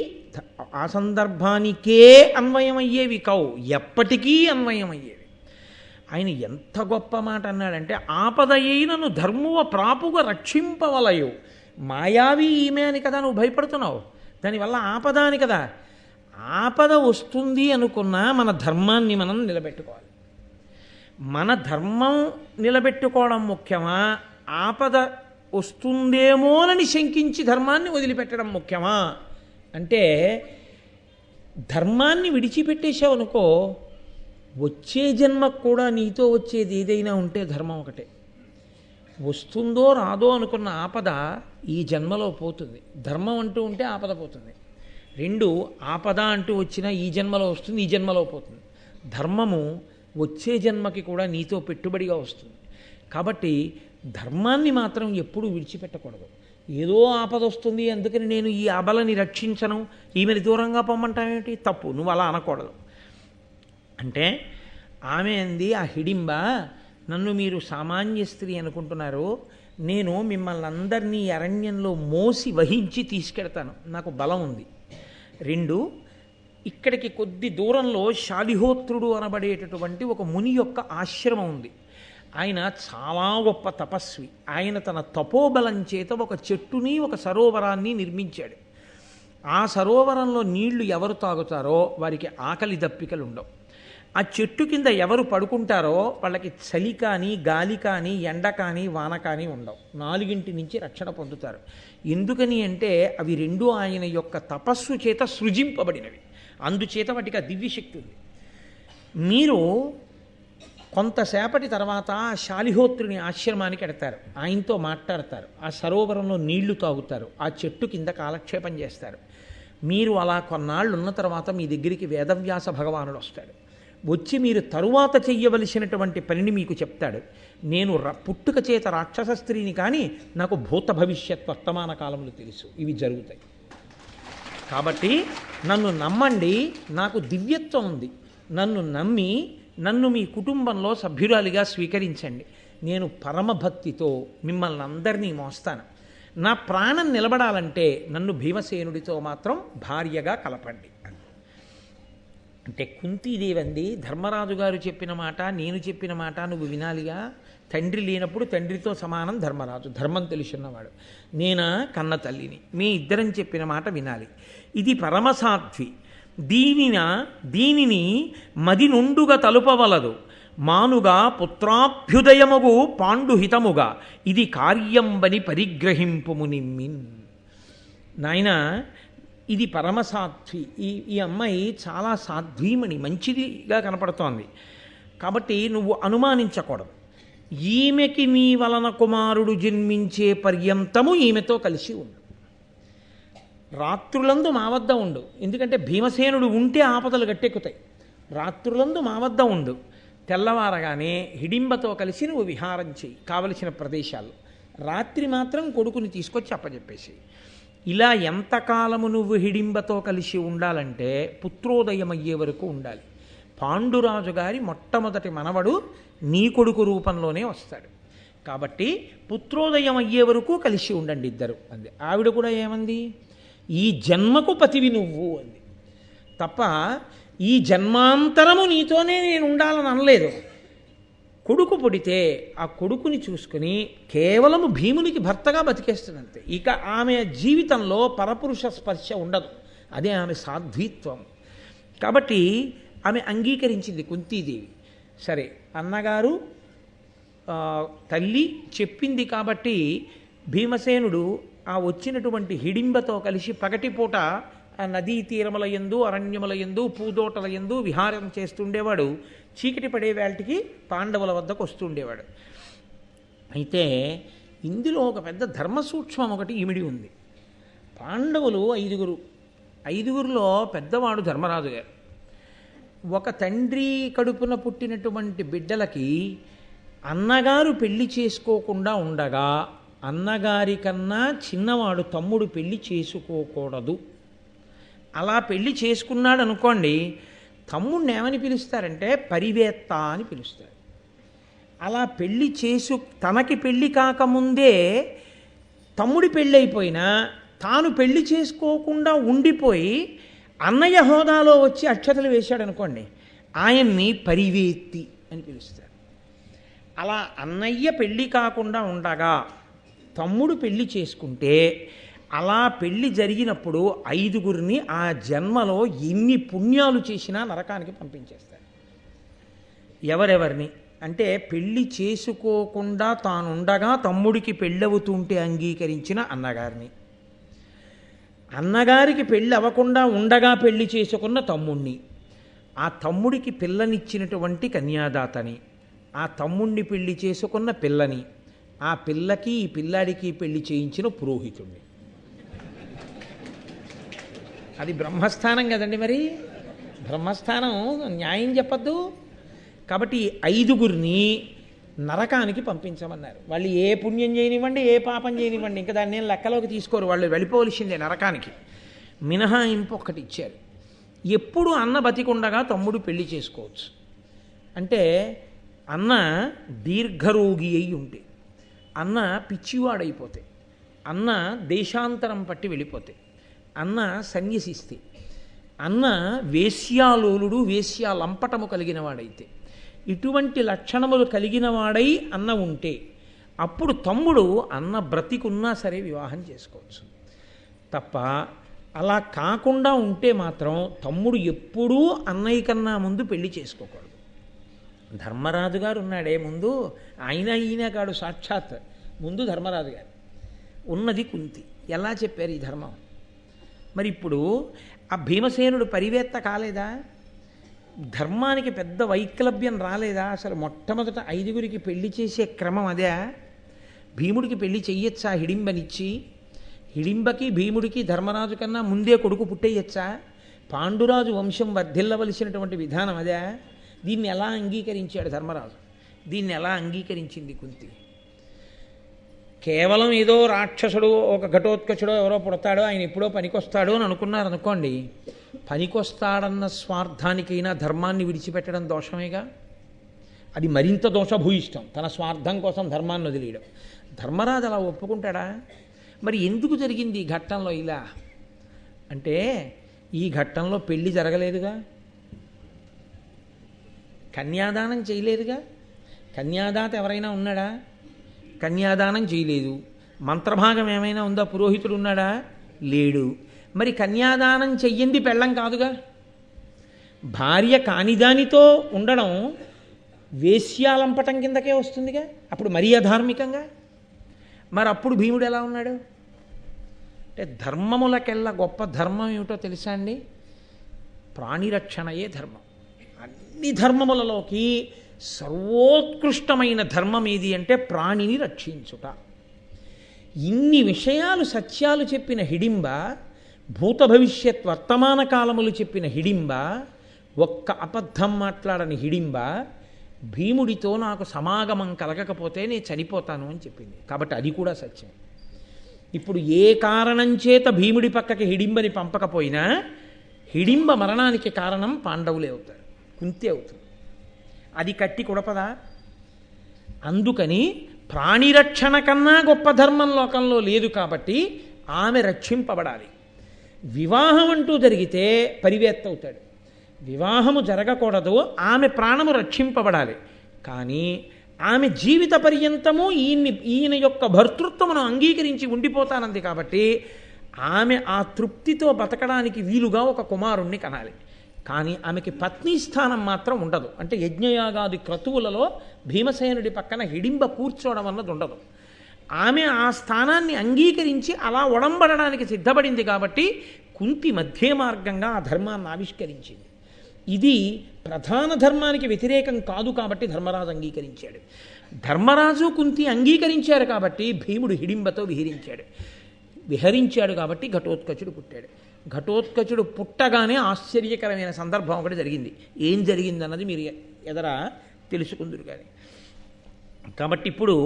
ఆ సందర్భానికే అన్వయమయ్యేవి కావు, ఎప్పటికీ అన్వయమయ్యేవి. ఆయన ఎంత గొప్ప మాట అన్నాడంటే, ఆపదయైనను ధర్మువ ప్రాపుగా రక్షింపవలయు. మాయావి ఈమె అని కదా నువ్వు భయపడుతున్నావు, దానివల్ల ఆపద అని కదా. ఆపద వస్తుంది అనుకున్నా మన ధర్మాన్ని మనం నిలబెట్టుకోవాలి. మన ధర్మం నిలబెట్టుకోవడం ముఖ్యమా, ఆపద వస్తుందేమోనని శంకించి ధర్మాన్ని వదిలిపెట్టడం ముఖ్యమా అంటే, ధర్మాన్ని విడిచిపెట్టేశావనుకో, వచ్చే జన్మకు కూడా నీతో వచ్చేది ఏదైనా ఉంటే ధర్మం ఒకటే. వస్తుందో రాదో అనుకున్న ఆపద ఈ జన్మలో పోతుంది, ధర్మం అంటూ ఉంటే ఆపద పోతుంది. రెండు, ఆపద అంటూ వచ్చినా ఈ జన్మలో వస్తుంది, ఈ జన్మలో పోతుంది. ధర్మము వచ్చే జన్మకి కూడా నీతో పెట్టుబడిగా వస్తుంది. కాబట్టి ధర్మాన్ని మాత్రం ఎప్పుడూ విడిచిపెట్టకూడదు. ఏదో ఆపద వస్తుంది అందుకని నేను ఈ అబలని రక్షించను, ఈమెని దూరంగా పొమ్మంటావేమిటి, తప్పు, నువ్వు అలా అనకూడదు. అంటే ఆమె అంది, ఆ హిడింబ, నన్ను మీరు సామాన్య స్త్రీ అనుకుంటున్నారు, నేను మిమ్మల్ని అందరినీ అరణ్యంలో మోసి వహించి తీసుకెడతాను, నాకు బలం ఉంది. రెండు, ఇక్కడికి కొద్ది దూరంలో శాలిహోత్రుడు అనబడేటటువంటి ఒక ముని యొక్క ఆశ్రమం ఉంది. ఆయన చాలా గొప్ప తపస్వి. ఆయన తన తపోబలం చేత ఒక చెట్టుని, ఒక సరోవరాన్ని నిర్మించాడు. ఆ సరోవరంలో నీళ్లు ఎవరు తాగుతారో వారికి ఆకలి దప్పికలు ఉండవు. ఆ చెట్టు కింద ఎవరు పడుకుంటారో వాళ్ళకి చలి కానీ, గాలి కానీ, ఎండ కానీ, వాన కానీ ఉండవు. 4 నుంచి రక్షణ పొందుతారు. ఎందుకని అంటే అవి రెండు ఆయన యొక్క తపస్సు చేత సృజింపబడినవి, అందుచేత వాటికి ఆ దివ్యశక్తి ఉంది. మీరు కొంతసేపటి తర్వాత శాలిహోత్రుని ఆశ్రమానికి ఎడతారు, ఆయనతో మాట్లాడతారు, ఆ సరోవరంలో నీళ్లు తాగుతారు, ఆ చెట్టు కింద కాలక్షేపం చేస్తారు. మీరు అలా కొన్నాళ్ళు ఉన్న తర్వాత మీ దగ్గరికి వేదవ్యాస భగవానుడు వస్తాడు. వచ్చి మీరు తరువాత చెయ్యవలసినటువంటి పనిని మీకు చెప్తాడు. నేను పుట్టుక చేత రాక్షస స్త్రీని, కానీ నాకు భూత భవిష్యత్ వర్తమాన కాలములు తెలుసు, ఇవి జరుగుతాయి. కాబట్టి నన్ను నమ్మండి, నాకు దివ్యత్వం ఉంది, నన్ను నమ్మి నన్ను మీ కుటుంబంలో సభ్యురాలిగా స్వీకరించండి. నేను పరమభక్తితో మిమ్మల్ని అందరినీ మోస్తాను. నా ప్రాణం నిలబడాలంటే నన్ను భీమసేనుడితో మాత్రం భార్యగా కలపండి. అంటే కుంతీదేవి అంది, ధర్మరాజు గారు చెప్పిన మాట, నేను చెప్పిన మాట నువ్వు వినాలిగా. తండ్రి లేనప్పుడు తండ్రితో సమానం ధర్మరాజు, ధర్మం తెలుసున్నవాడు. నేనా కన్న తల్లిని, మీ ఇద్దరం చెప్పిన మాట వినాలి. ఇది పరమసాధ్వి, దీనిని మది నుండుగా తలుపవలదు, మానుగా పుత్రాభ్యుదయముగు పాండుహితముగా, ఇది కార్యంబని పరిగ్రహింపుము నిమ్మిన్. నాయన, ఇది పరమసాధ్వి, ఈ అమ్మాయి చాలా సాధ్వీమణి, మంచిదిగా కనపడుతోంది. కాబట్టి నువ్వు అనుమానించకూడదు. ఈమెకి నీ వలన కుమారుడు జన్మించే పర్యంతము ఈమెతో కలిసి ఉండు, రాత్రులందు మా వద్ద ఉండు. ఎందుకంటే భీమసేనుడు ఉంటే ఆపదలు గట్టెక్కుతాయి. రాత్రులందు మా వద్ద ఉండు, తెల్లవారగానే హిడింబతో కలిసి నువ్వు విహారం చెయ్యి కావలసిన ప్రదేశాలు, రాత్రి మాత్రం కొడుకుని తీసుకొచ్చి అప్పచెప్పేసి. ఇలా ఎంతకాలము నువ్వు హిడింబతో కలిసి ఉండాలంటే పుత్రోదయం అయ్యే వరకు ఉండాలి. పాండురాజు గారి మొట్టమొదటి మనవడు నీ కొడుకు రూపంలోనే వస్తాడు. కాబట్టి పుత్రోదయం అయ్యే వరకు కలిసి ఉండండి ఇద్దరు అంది. ఆవిడ కూడా ఏమంది, ఈ జన్మకు పతివి నువ్వు అంది తప్ప ఈ జన్మాంతరము నీతోనే నేను ఉండాలని అనలేదు. కొడుకు పుడితే ఆ కొడుకుని చూసుకుని కేవలము భీమునికి భర్తగా బతికేస్తుందంతే. ఇక ఆమె జీవితంలో పరపురుష స్పర్శ ఉండదు. అదే ఆమె సాధ్వీత్వం. కాబట్టి ఆమె అంగీకరించింది కుంతీదేవి. సరే, అన్నగారు తల్లి చెప్పింది కాబట్టి భీమసేనుడు ఆ వచ్చినటువంటి హిడింబతో కలిసి పగటిపూట ఆ నదీ తీరముల యందు అరణ్యముల యందు పూదోటల యందు విహారం చేస్తుండేవాడు. చీకటి పడే వేళటికి పాండవుల వద్దకు వస్తుండేవాడు. అయితే ఇందులో ఒక పెద్ద ధర్మసూక్ష్మం ఒకటి ఇమిడి ఉంది. పాండవులు ఐదుగురులో పెద్దవాడు ధర్మరాజు గారు. ఒక తండ్రి కడుపున పుట్టినటువంటి బిడ్డలకి అన్నగారు పెళ్లి చేసుకోకుండా ఉండగా అన్నగారి కన్నా చిన్నవాడు తమ్ముడు పెళ్లి చేసుకోకూడదు. అలా పెళ్లి చేసుకున్నాడు అనుకోండి, తమ్ముడిని ఏమని పిలుస్తారంటే పరివేత్త అని పిలుస్తారు. అలా పెళ్లి తనకి పెళ్లి కాకముందే తమ్ముడి పెళ్ళి అయిపోయినా తాను పెళ్లి చేసుకోకుండా ఉండిపోయి అన్నయ్య హోదాలో వచ్చి అక్షతలు వేశాడు అనుకోండి, ఆయన్ని పరివేత్తి అని పిలుస్తారు. అలా అన్నయ్య పెళ్ళి కాకుండా ఉండగా తమ్ముడు పెళ్లి చేసుకుంటే అలా పెళ్లి జరిగినప్పుడు ఐదుగురిని ఆ జన్మలో ఎన్ని పుణ్యాలు చేసినా నరకానికి పంపించేస్తారు. ఎవరెవరిని అంటే పెళ్లి చేసుకోకుండా తానుండగా తమ్ముడికి పెళ్ళవుతుంటే అంగీకరించిన అన్నగారిని, అన్నగారికి పెళ్ళి అవ్వకుండా ఉండగా పెళ్లి చేసుకున్న తమ్ముణ్ణి, ఆ తమ్ముడికి పిల్లనిచ్చినటువంటి కన్యాదాతని, ఆ తమ్ముణ్ణి పెళ్లి చేసుకున్న పిల్లని, ఆ పిల్లకి ఈ పిల్లాడికి పెళ్లి చేయించిన పురోహితుణ్ణి. అది బ్రహ్మస్థానం కదండి. మరి బ్రహ్మస్థానం న్యాయం చెప్పద్దు. కాబట్టి ఐదుగురిని నరకానికి పంపించమన్నారు. వాళ్ళు ఏ పుణ్యం చేయనివ్వండి, ఏ పాపం చేయనివ్వండి, ఇంకా దాన్ని నేను లెక్కలోకి తీసుకోరు, వాళ్ళు వెళ్ళిపోవలసిందే నరకానికి. మినహాయింపు ఒక్కటి ఇచ్చారు. ఎప్పుడు అన్న బతికుండగా తమ్ముడు పెళ్లి చేసుకోవచ్చు. అంటే అన్న దీర్ఘరోగి అయి ఉంటే, అన్న పిచ్చివాడైపోతే, అన్న దేశాంతరం పట్టి వెళ్ళిపోతే, అన్న సన్యసిస్తే, అన్న వేశ్యాలోలుడు వేశ్యాలంపటము కలిగిన వాడైతే, ఇటువంటి లక్షణములు కలిగిన వాడై అన్న ఉంటే అప్పుడు తమ్ముడు అన్న బ్రతికున్నా సరే వివాహం చేసుకోవచ్చు. తప్ప అలా కాకుండా ఉంటే మాత్రం తమ్ముడు ఎప్పుడూ అన్నయ్య కన్నా ముందు పెళ్లి చేసుకోకూడదు. ధర్మరాజు గారు ఉన్నాడే ముందు, ఈయన కాడు, సాక్షాత్ ముందు ధర్మరాజు గారు, ఉన్నది కుంతి. ఎలా చెప్పారు ఈ ధర్మం? మరి ఇప్పుడు ఆ భీమసేనుడు పరివేత్త కాలేదా? ధర్మానికి పెద్ద వైక్లభ్యం రాలేదా? అసలు మొట్టమొదట ఐదుగురికి పెళ్లి చేసే క్రమం అదే. భీముడికి పెళ్లి చెయ్యొచ్చా హిడింబనిచ్చి? హిడింబకి భీముడికి ధర్మరాజు కన్నా ముందే కొడుకు పుట్టేయచ్చా? పాండురాజు వంశం వర్ధిల్లవలసినటువంటి విధానం అదే. దీన్ని ఎలా అంగీకరించాడు ధర్మరాజు? దీన్ని ఎలా అంగీకరించింది కుంతి? కేవలం ఏదో రాక్షసుడు, ఒక ఘటోత్కచుడో ఎవరో పుడతాడో, ఆయన ఎప్పుడో పనికొస్తాడో అని అనుకున్నారు అనుకోండి. పనికొస్తాడన్న స్వార్థానికైనా ధర్మాన్ని విడిచిపెట్టడం దోషమేగా. అది మరింత దోషభూయిష్టం, తన స్వార్థం కోసం ధర్మాన్ని వదిలేయడం. ధర్మరాజు అలా ఒప్పుకుంటాడా? మరి ఎందుకు జరిగింది ఈ ఘట్టంలో ఇలా అంటే, ఈ ఘట్టంలో పెళ్లి జరగలేదుగా, కన్యాదానం చేయలేదుగా. కన్యాదాత ఎవరైనా ఉన్నాడా? కన్యాదానం చేయలేదు. మంత్రభాగం ఏమైనా ఉందా? పురోహితుడు ఉన్నాడా? లేడు. మరి కన్యాదానం చెయ్యింది పెళ్ళం కాదుగా. భార్య కానిదానితో ఉండడం వేశ్యాలంపటం కిందకే వస్తుందిగా. అప్పుడు మరీ అధార్మికంగా. మరి అప్పుడు భీముడు ఎలా ఉన్నాడు అంటే, ధర్మములకెల్లా గొప్ప ధర్మం ఏమిటో తెలుసా అండి? ప్రాణిరక్షణయే ధర్మం. అన్ని ధర్మములలోకి సర్వోత్కృష్టమైన ధర్మం ఏది అంటే ప్రాణిని రక్షించుట. ఇన్ని విషయాలు సత్యాలు చెప్పిన హిడింబ, భూత భవిష్యత్ వర్తమాన కాలములు చెప్పిన హిడింబ, ఒక్క అబద్ధం మాట్లాడని హిడింబ భీముడితో నాకు సమాగమం కలగకపోతే నేను చనిపోతాను అని చెప్పింది. కాబట్టి అది కూడా సత్యం. ఇప్పుడు ఏ కారణం చేత భీముడి పక్కకి హిడింబని పంపకపోయినా హిడింబ మరణానికి కారణం పాండవులే అవుతారు, కుంతి అవుతుంది. అది కట్టి కుడపదా? అందుకని ప్రాణిరక్షణ కన్నా గొప్ప ధర్మం లోకంలో లేదు కాబట్టి ఆమె రక్షింపబడాలి. వివాహం అంటూ జరిగితే పరివేత్త అవుతాడు. వివాహము జరగకూడదు, ఆమె ప్రాణము రక్షింపబడాలి. కానీ ఆమె జీవిత పర్యంతము ఈయన యొక్క భర్తృత్వమును అంగీకరించి ఉండిపోతానంది కాబట్టి ఆమె ఆ తృప్తితో బతకడానికి వీలుగా ఒక కుమారుణ్ణి కనాలి. కానీ ఆమెకి పత్ని స్థానం మాత్రం ఉండదు. అంటే యజ్ఞయాగాది క్రతువులలో భీమసేనుడి పక్కన హిడింబ కూర్చోవడం అన్నది ఉండదు. ఆమె ఆ స్థానాన్ని అంగీకరించి అలా ఒడంబడడానికి సిద్ధపడింది కాబట్టి కుంతి మధ్య మార్గంగా ఆ ధర్మాన్ని ఆవిష్కరించింది. ఇది ప్రధాన ధర్మానికి వ్యతిరేకం కాదు కాబట్టి ధర్మరాజు అంగీకరించాడు. ధర్మరాజు కుంతి అంగీకరించారు కాబట్టి భీముడు హిడింబతో విహరించాడు కాబట్టి ఘటోత్కచుడు పుట్టాడు. ఘటోత్కచుడు పుట్టగానే ఆశ్చర్యకరమైన సందర్భం ఒకటి జరిగింది. ఏం జరిగిందన్నది మీరు ఎదరా తెలుసుకుందురు. కానీ కాబట్టి ఇప్పుడు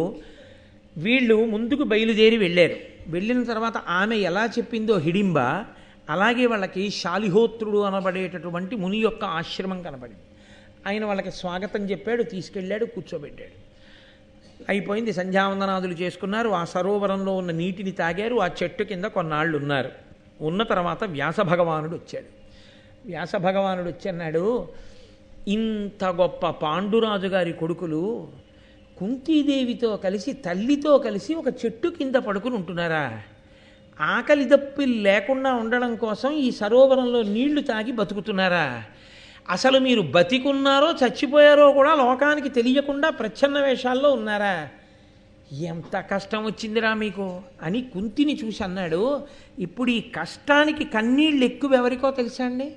వీళ్ళు ముందుకు బయలుదేరి వెళ్ళారు. వెళ్ళిన తర్వాత ఆమె ఎలా చెప్పిందో హిడింబ, అలాగే వాళ్ళకి శాలిహోత్రుడు అనబడేటటువంటి ముని యొక్క ఆశ్రమం కనబడింది. ఆయన వాళ్ళకి స్వాగతం చెప్పాడు, తీసుకెళ్ళాడు, కూర్చోబెట్టాడు. అయిపోయింది. సంధ్యావందనాదులు చేసుకున్నారు. ఆ సరోవరంలో ఉన్న నీటిని తాగారు. ఆ చెట్టు కింద కొన్నాళ్ళు ఉన్నారు. ఉన్న తర్వాత వ్యాసభగవానుడు వచ్చాడు. వ్యాసభగవానుడు వచ్చి అన్నాడు, ఇంత గొప్ప పాండురాజు గారి కొడుకులు కుంతీదేవితో కలిసి తల్లితో కలిసి ఒక చెట్టు కింద పడుకుని ఉంటున్నారా? ఆకలి దప్పిలు లేకుండా ఉండడం కోసం ఈ సరోవరంలో నీళ్లు తాగి బతుకుతున్నారా? అసలు మీరు బతికున్నారో చచ్చిపోయారో కూడా లోకానికి తెలియకుండా ప్రచ్ఛన్న వేషాల్లో ఉన్నారా? ఎంత కష్టం వచ్చిందిరా మీకు అని కుంతిని చూసి అన్నాడు. ఇప్పుడు ఈ కష్టానికి కన్నీళ్ళు ఎక్కువ ఎవరికో తెలుసా అండి?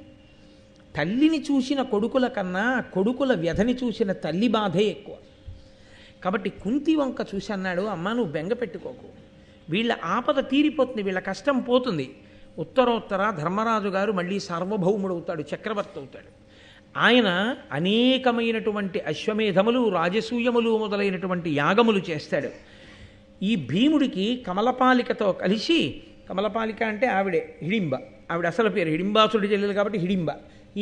తల్లిని చూసిన కొడుకుల కన్నా కొడుకుల వ్యధని చూసిన తల్లి బాధే ఎక్కువ. కాబట్టి కుంతి వంక చూసి అన్నాడు, అమ్మ నువ్వు బెంగ పెట్టుకోకు, వీళ్ళ ఆపద తీరిపోతుంది, వీళ్ళ కష్టం పోతుంది. ఉత్తరోత్తర ధర్మరాజు గారు మళ్ళీ సార్వభౌముడు అవుతాడు, చక్రవర్తి అవుతాడు. ఆయన అనేకమైనటువంటి అశ్వమేధములు, రాజసూయములు మొదలైనటువంటి యాగములు చేస్తాడు. ఈ భీముడికి కమలపాలికతో కలిసి, కమలపాలిక అంటే ఆవిడే హిడింబ, ఆవిడ అసలు పేరు హిడింబాసుడి చెల్లెలు కాబట్టి హిడింబ.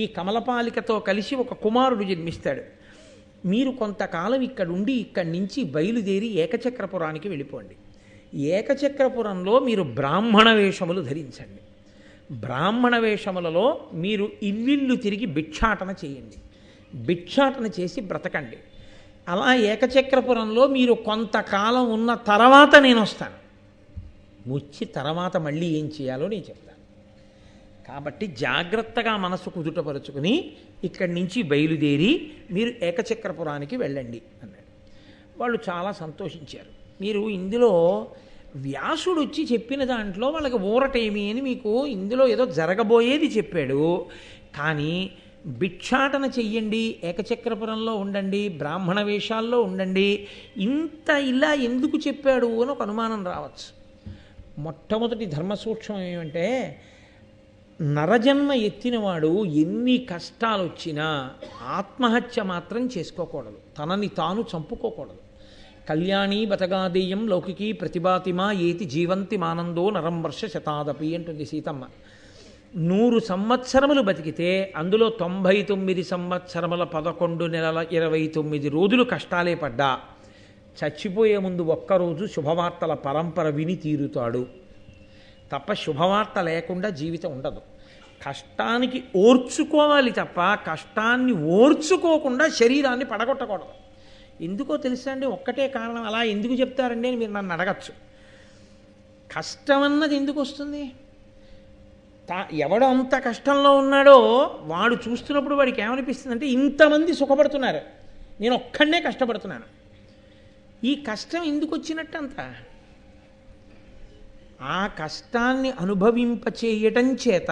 ఈ కమలపాలికతో కలిసి ఒక కుమారుడు జన్మిస్తాడు. మీరు కొంతకాలం ఇక్కడుండి ఇక్కడి నుంచి బయలుదేరి ఏకచక్రపురానికి వెళ్ళిపోండి. ఏకచక్రపురంలో మీరు బ్రాహ్మణ వేషములు ధరించండి. బ్రాహ్మణ వేషములలో మీరు ఇల్లిల్లు తిరిగి భిక్షాటన చేయండి. భిక్షాటన చేసి బ్రతకండి. అలా ఏకచక్రపురంలో మీరు కొంతకాలం ఉన్న తర్వాత నేను వస్తాను. వచ్చి తర్వాత మళ్ళీ ఏం చేయాలో నేను చెప్తాను. కాబట్టి జాగ్రత్తగా మనసు కుదుటపరుచుకుని ఇక్కడి నుంచి బయలుదేరి మీరు ఏకచక్రపురానికి వెళ్ళండి అన్నాడు. వాళ్ళు చాలా సంతోషించారు. మీరు ఇందులో వ్యాసుడు వచ్చి చెప్పిన దాంట్లో వాళ్ళకి ఊరటేమి అని మీకు ఇందులో ఏదో జరగబోయేది చెప్పాడు. కానీ భిక్షాటన చెయ్యండి, ఏకచక్రపురంలో ఉండండి, బ్రాహ్మణ వేషాల్లో ఉండండి, ఇంత ఇలా ఎందుకు చెప్పాడు అని ఒక అనుమానం రావచ్చు. మొట్టమొదటి ధర్మసూక్ష్మం ఏమంటే, నరజన్మ ఎత్తినవాడు ఎన్ని కష్టాలు వచ్చినా ఆత్మహత్య మాత్రం చేసుకోకూడదు, తనని తాను చంపుకోకూడదు. కళ్యాణీ బతగాదేయం లౌకికీ ప్రతిభాతిమా ఏతి జీవంతి మానందో నరం వర్ష శతాదపి అంటుంది సీతమ్మ. 100 సంవత్సరములు బతికితే అందులో 99 సంవత్సరముల 11 నెలల 29 రోజులు కష్టాలే పడ్డా చచ్చిపోయే ముందు ఒక్కరోజు శుభవార్తల పరంపర విని తీరుతాడు తప్ప శుభవార్త లేకుండా జీవితం ఉండదు. కష్టానికి ఓర్చుకోవాలి తప్ప కష్టాన్ని ఓర్చుకోకుండా శరీరాన్ని పడగొట్టకూడదు. ఎందుకో తెలుసా అండి? ఒక్కటే కారణం. అలా ఎందుకు చెప్తారండి అని మీరు నన్ను అడగచ్చు. కష్టం అన్నది ఎందుకు వస్తుంది? ఎవడు అంత కష్టంలో ఉన్నాడో వాడు చూస్తున్నప్పుడు వాడికి ఏమనిపిస్తుందంటే, ఇంతమంది సుఖపడుతున్నారు, నేను ఒక్కడనే కష్టపడుతున్నాను. ఈ కష్టం ఎందుకు వచ్చినట్టు అంత? ఆ కష్టాన్ని అనుభవింపచేయటం చేత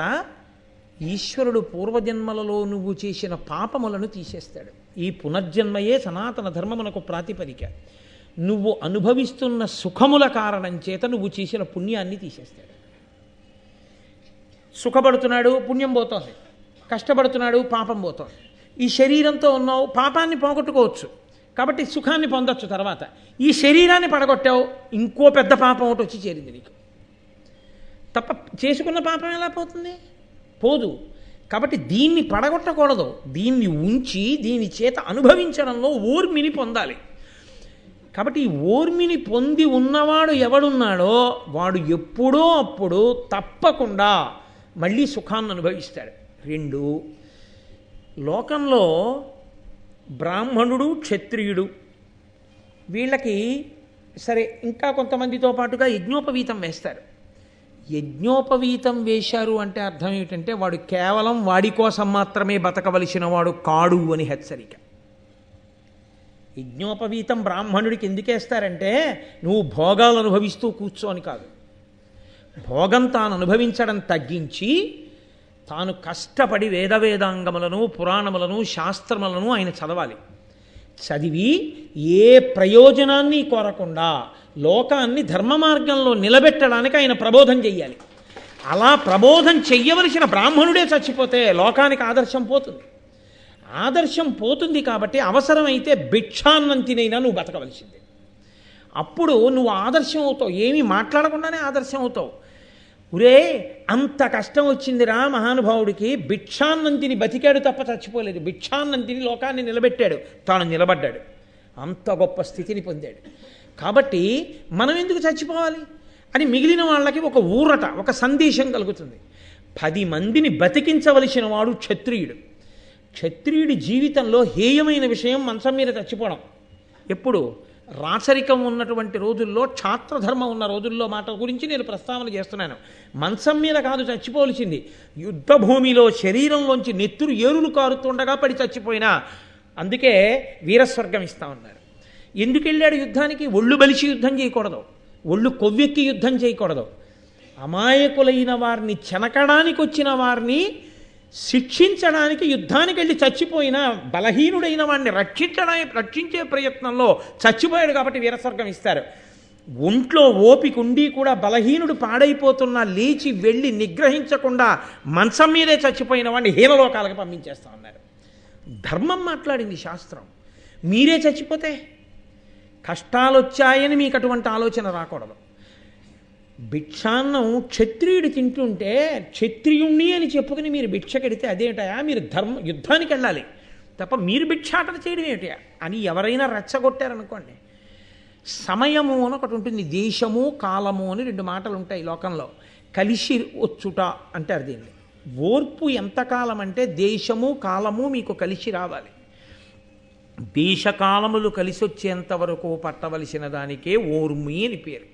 ఈశ్వరుడు పూర్వజన్మలలో నువ్వు చేసిన పాపములను తీసేస్తాడు. ఈ పునర్జన్మయే సనాతన ధర్మమునకు ప్రాతిపదిక. నువ్వు అనుభవిస్తున్న సుఖముల కారణం చేత నువ్వు చేసిన పుణ్యాన్ని తీసేస్తాడు. సుఖపడుతున్నాడు, పుణ్యం పోతోంది, కష్టపడుతున్నాడు, పాపం పోతోంది. ఈ శరీరంతో ఉన్నావు, పాపాన్ని పోగొట్టుకోవచ్చు, కాబట్టి సుఖాన్ని పొందొచ్చు. తర్వాత ఈ శరీరాన్ని పడగొట్టావు, ఇంకో పెద్ద పాపం ఒకటి వచ్చి చేరింది నీకు. తప్ప చేసుకున్న పాపం ఎలా పోతుంది? పోదు. కాబట్టి దీన్ని పడగొట్టకూడదు, దీన్ని ఉంచి దీని చేత అనుభవించడంలో ఓర్మిని పొందాలి. కాబట్టి ఈ ఓర్మిని పొంది ఉన్నవాడు ఎవడున్నాడో వాడు ఎప్పుడో అప్పుడు తప్పకుండా మళ్ళీ సుఖాన్ని అనుభవిస్తాడు. 2, లోకంలో బ్రాహ్మణుడు క్షత్రియుడు వీళ్ళకి సరే ఇంకా కొంతమందితో పాటుగా యజ్ఞోపవీతం వేస్తారు. యజ్ఞోపవీతం వేశారు అంటే అర్థం ఏమిటంటే వాడు కేవలం వాడి కోసం మాత్రమే బతకవలసిన వాడు కాడు అని హెచ్చరిక. యజ్ఞోపవీతం బ్రాహ్మణుడికి ఎందుకేస్తారంటే నువ్వు భోగాలు అనుభవిస్తూ కూర్చో అని కాదు. భోగం తాను అనుభవించడం తగ్గించి తాను కష్టపడి వేదాంగములను పురాణములను శాస్త్రములను ఆయన చదవాలి. చదివి ఏ ప్రయోజనాన్ని కోరకుండా లోకాన్ని ధర్మ మార్గంలో నిలబెట్టడానికి ఆయన ప్రబోధం చెయ్యాలి. అలా ప్రబోధం చెయ్యవలసిన బ్రాహ్మణుడే చచ్చిపోతే లోకానికి ఆదర్శం పోతుంది. ఆదర్శం పోతుంది కాబట్టి అవసరమైతే భిక్షాన్నంతినైనా నువ్వు బతకవలసిందే. అప్పుడు నువ్వు ఆదర్శం అవుతావు, ఏమీ మాట్లాడకుండానే ఆదర్శం అవుతావు. ఒరే అంత కష్టం వచ్చిందిరా మహానుభావుడికి, భిక్షాన్నంతిని బతికాడు తప్ప చచ్చిపోలేదు, భిక్షాన్నంతిని లోకాన్ని నిలబెట్టాడు, తాను నిలబడ్డాడు, అంత గొప్ప స్థితిని పొందాడు. కాబట్టి మనం ఎందుకు చచ్చిపోవాలి అని మిగిలిన వాళ్ళకి ఒక ఊరట, ఒక సందేశం కలుగుతుంది. 10 మందిని బతికించవలసిన వాడు క్షత్రియుడు. క్షత్రియుడి జీవితంలో హేయమైన విషయం మంచం మీద చచ్చిపోవడం. ఎప్పుడు? రాచరికం ఉన్నటువంటి రోజుల్లో, క్షాత్రధర్మం ఉన్న రోజుల్లో మాట గురించి నేను ప్రస్తావన చేస్తున్నాను. మంచం మీద కాదు చచ్చిపోవలసింది, యుద్ధభూమిలో శరీరంలోంచి నెత్తురు ఏరులు కారుతుండగా పడి చచ్చిపోయినా అందుకే వీరస్వర్గం ఇస్తా ఉన్నారు. ఎందుకు వెళ్ళాడు యుద్ధానికి? ఒళ్ళు బలిసి యుద్ధం చేయకూడదు, ఒళ్ళు కొవ్వెక్కి యుద్ధం చేయకూడదు. అమాయకులైన వారిని చెనకడానికి వచ్చిన వారిని శిక్షించడానికి యుద్ధానికి వెళ్ళి చచ్చిపోయిన బలహీనుడైన వాడిని రక్షించే ప్రయత్నంలో చచ్చిపోయాడు కాబట్టి వీరస్వర్గం ఇస్తారు. ఒంట్లో ఓపిక ఉండి కూడా బలహీనుడు పాడైపోతున్నా లేచి వెళ్ళి నిగ్రహించకుండా మంచం మీదే చచ్చిపోయిన వాడిని హీనలోకాలకు పంపించేస్తా ఉన్నారు. ధర్మం మాట్లాడింది శాస్త్రం. మీరే చచ్చిపోతే కష్టాలు వచ్చాయని మీకు అటువంటి ఆలోచన రాకూడదు. భిక్షాన్నం క్షత్రియుడు తింటుంటే క్షత్రియుణ్ణి అని చెప్పుకుని మీరు భిక్ష కడితే అదేమిటయా, మీరు యుద్ధానికి వెళ్ళాలి తప్ప మీరు భిక్షాటన చేయడం ఏమిటయా అని ఎవరైనా రెచ్చగొట్టారనుకోండి. సమయము అని ఒకటి ఉంటుంది, దేశము కాలము అని 2 మాటలు ఉంటాయి లోకంలో. కలిసి వచ్చుట అంటారు దీన్ని. ఓర్పు ఎంతకాలం అంటే దేశము కాలము మీకు కలిసి రావాలి. దేశకాలములు కలిసి వచ్చేంత వరకు పట్టవలసిన దానికే ఓర్మి అని పేరు.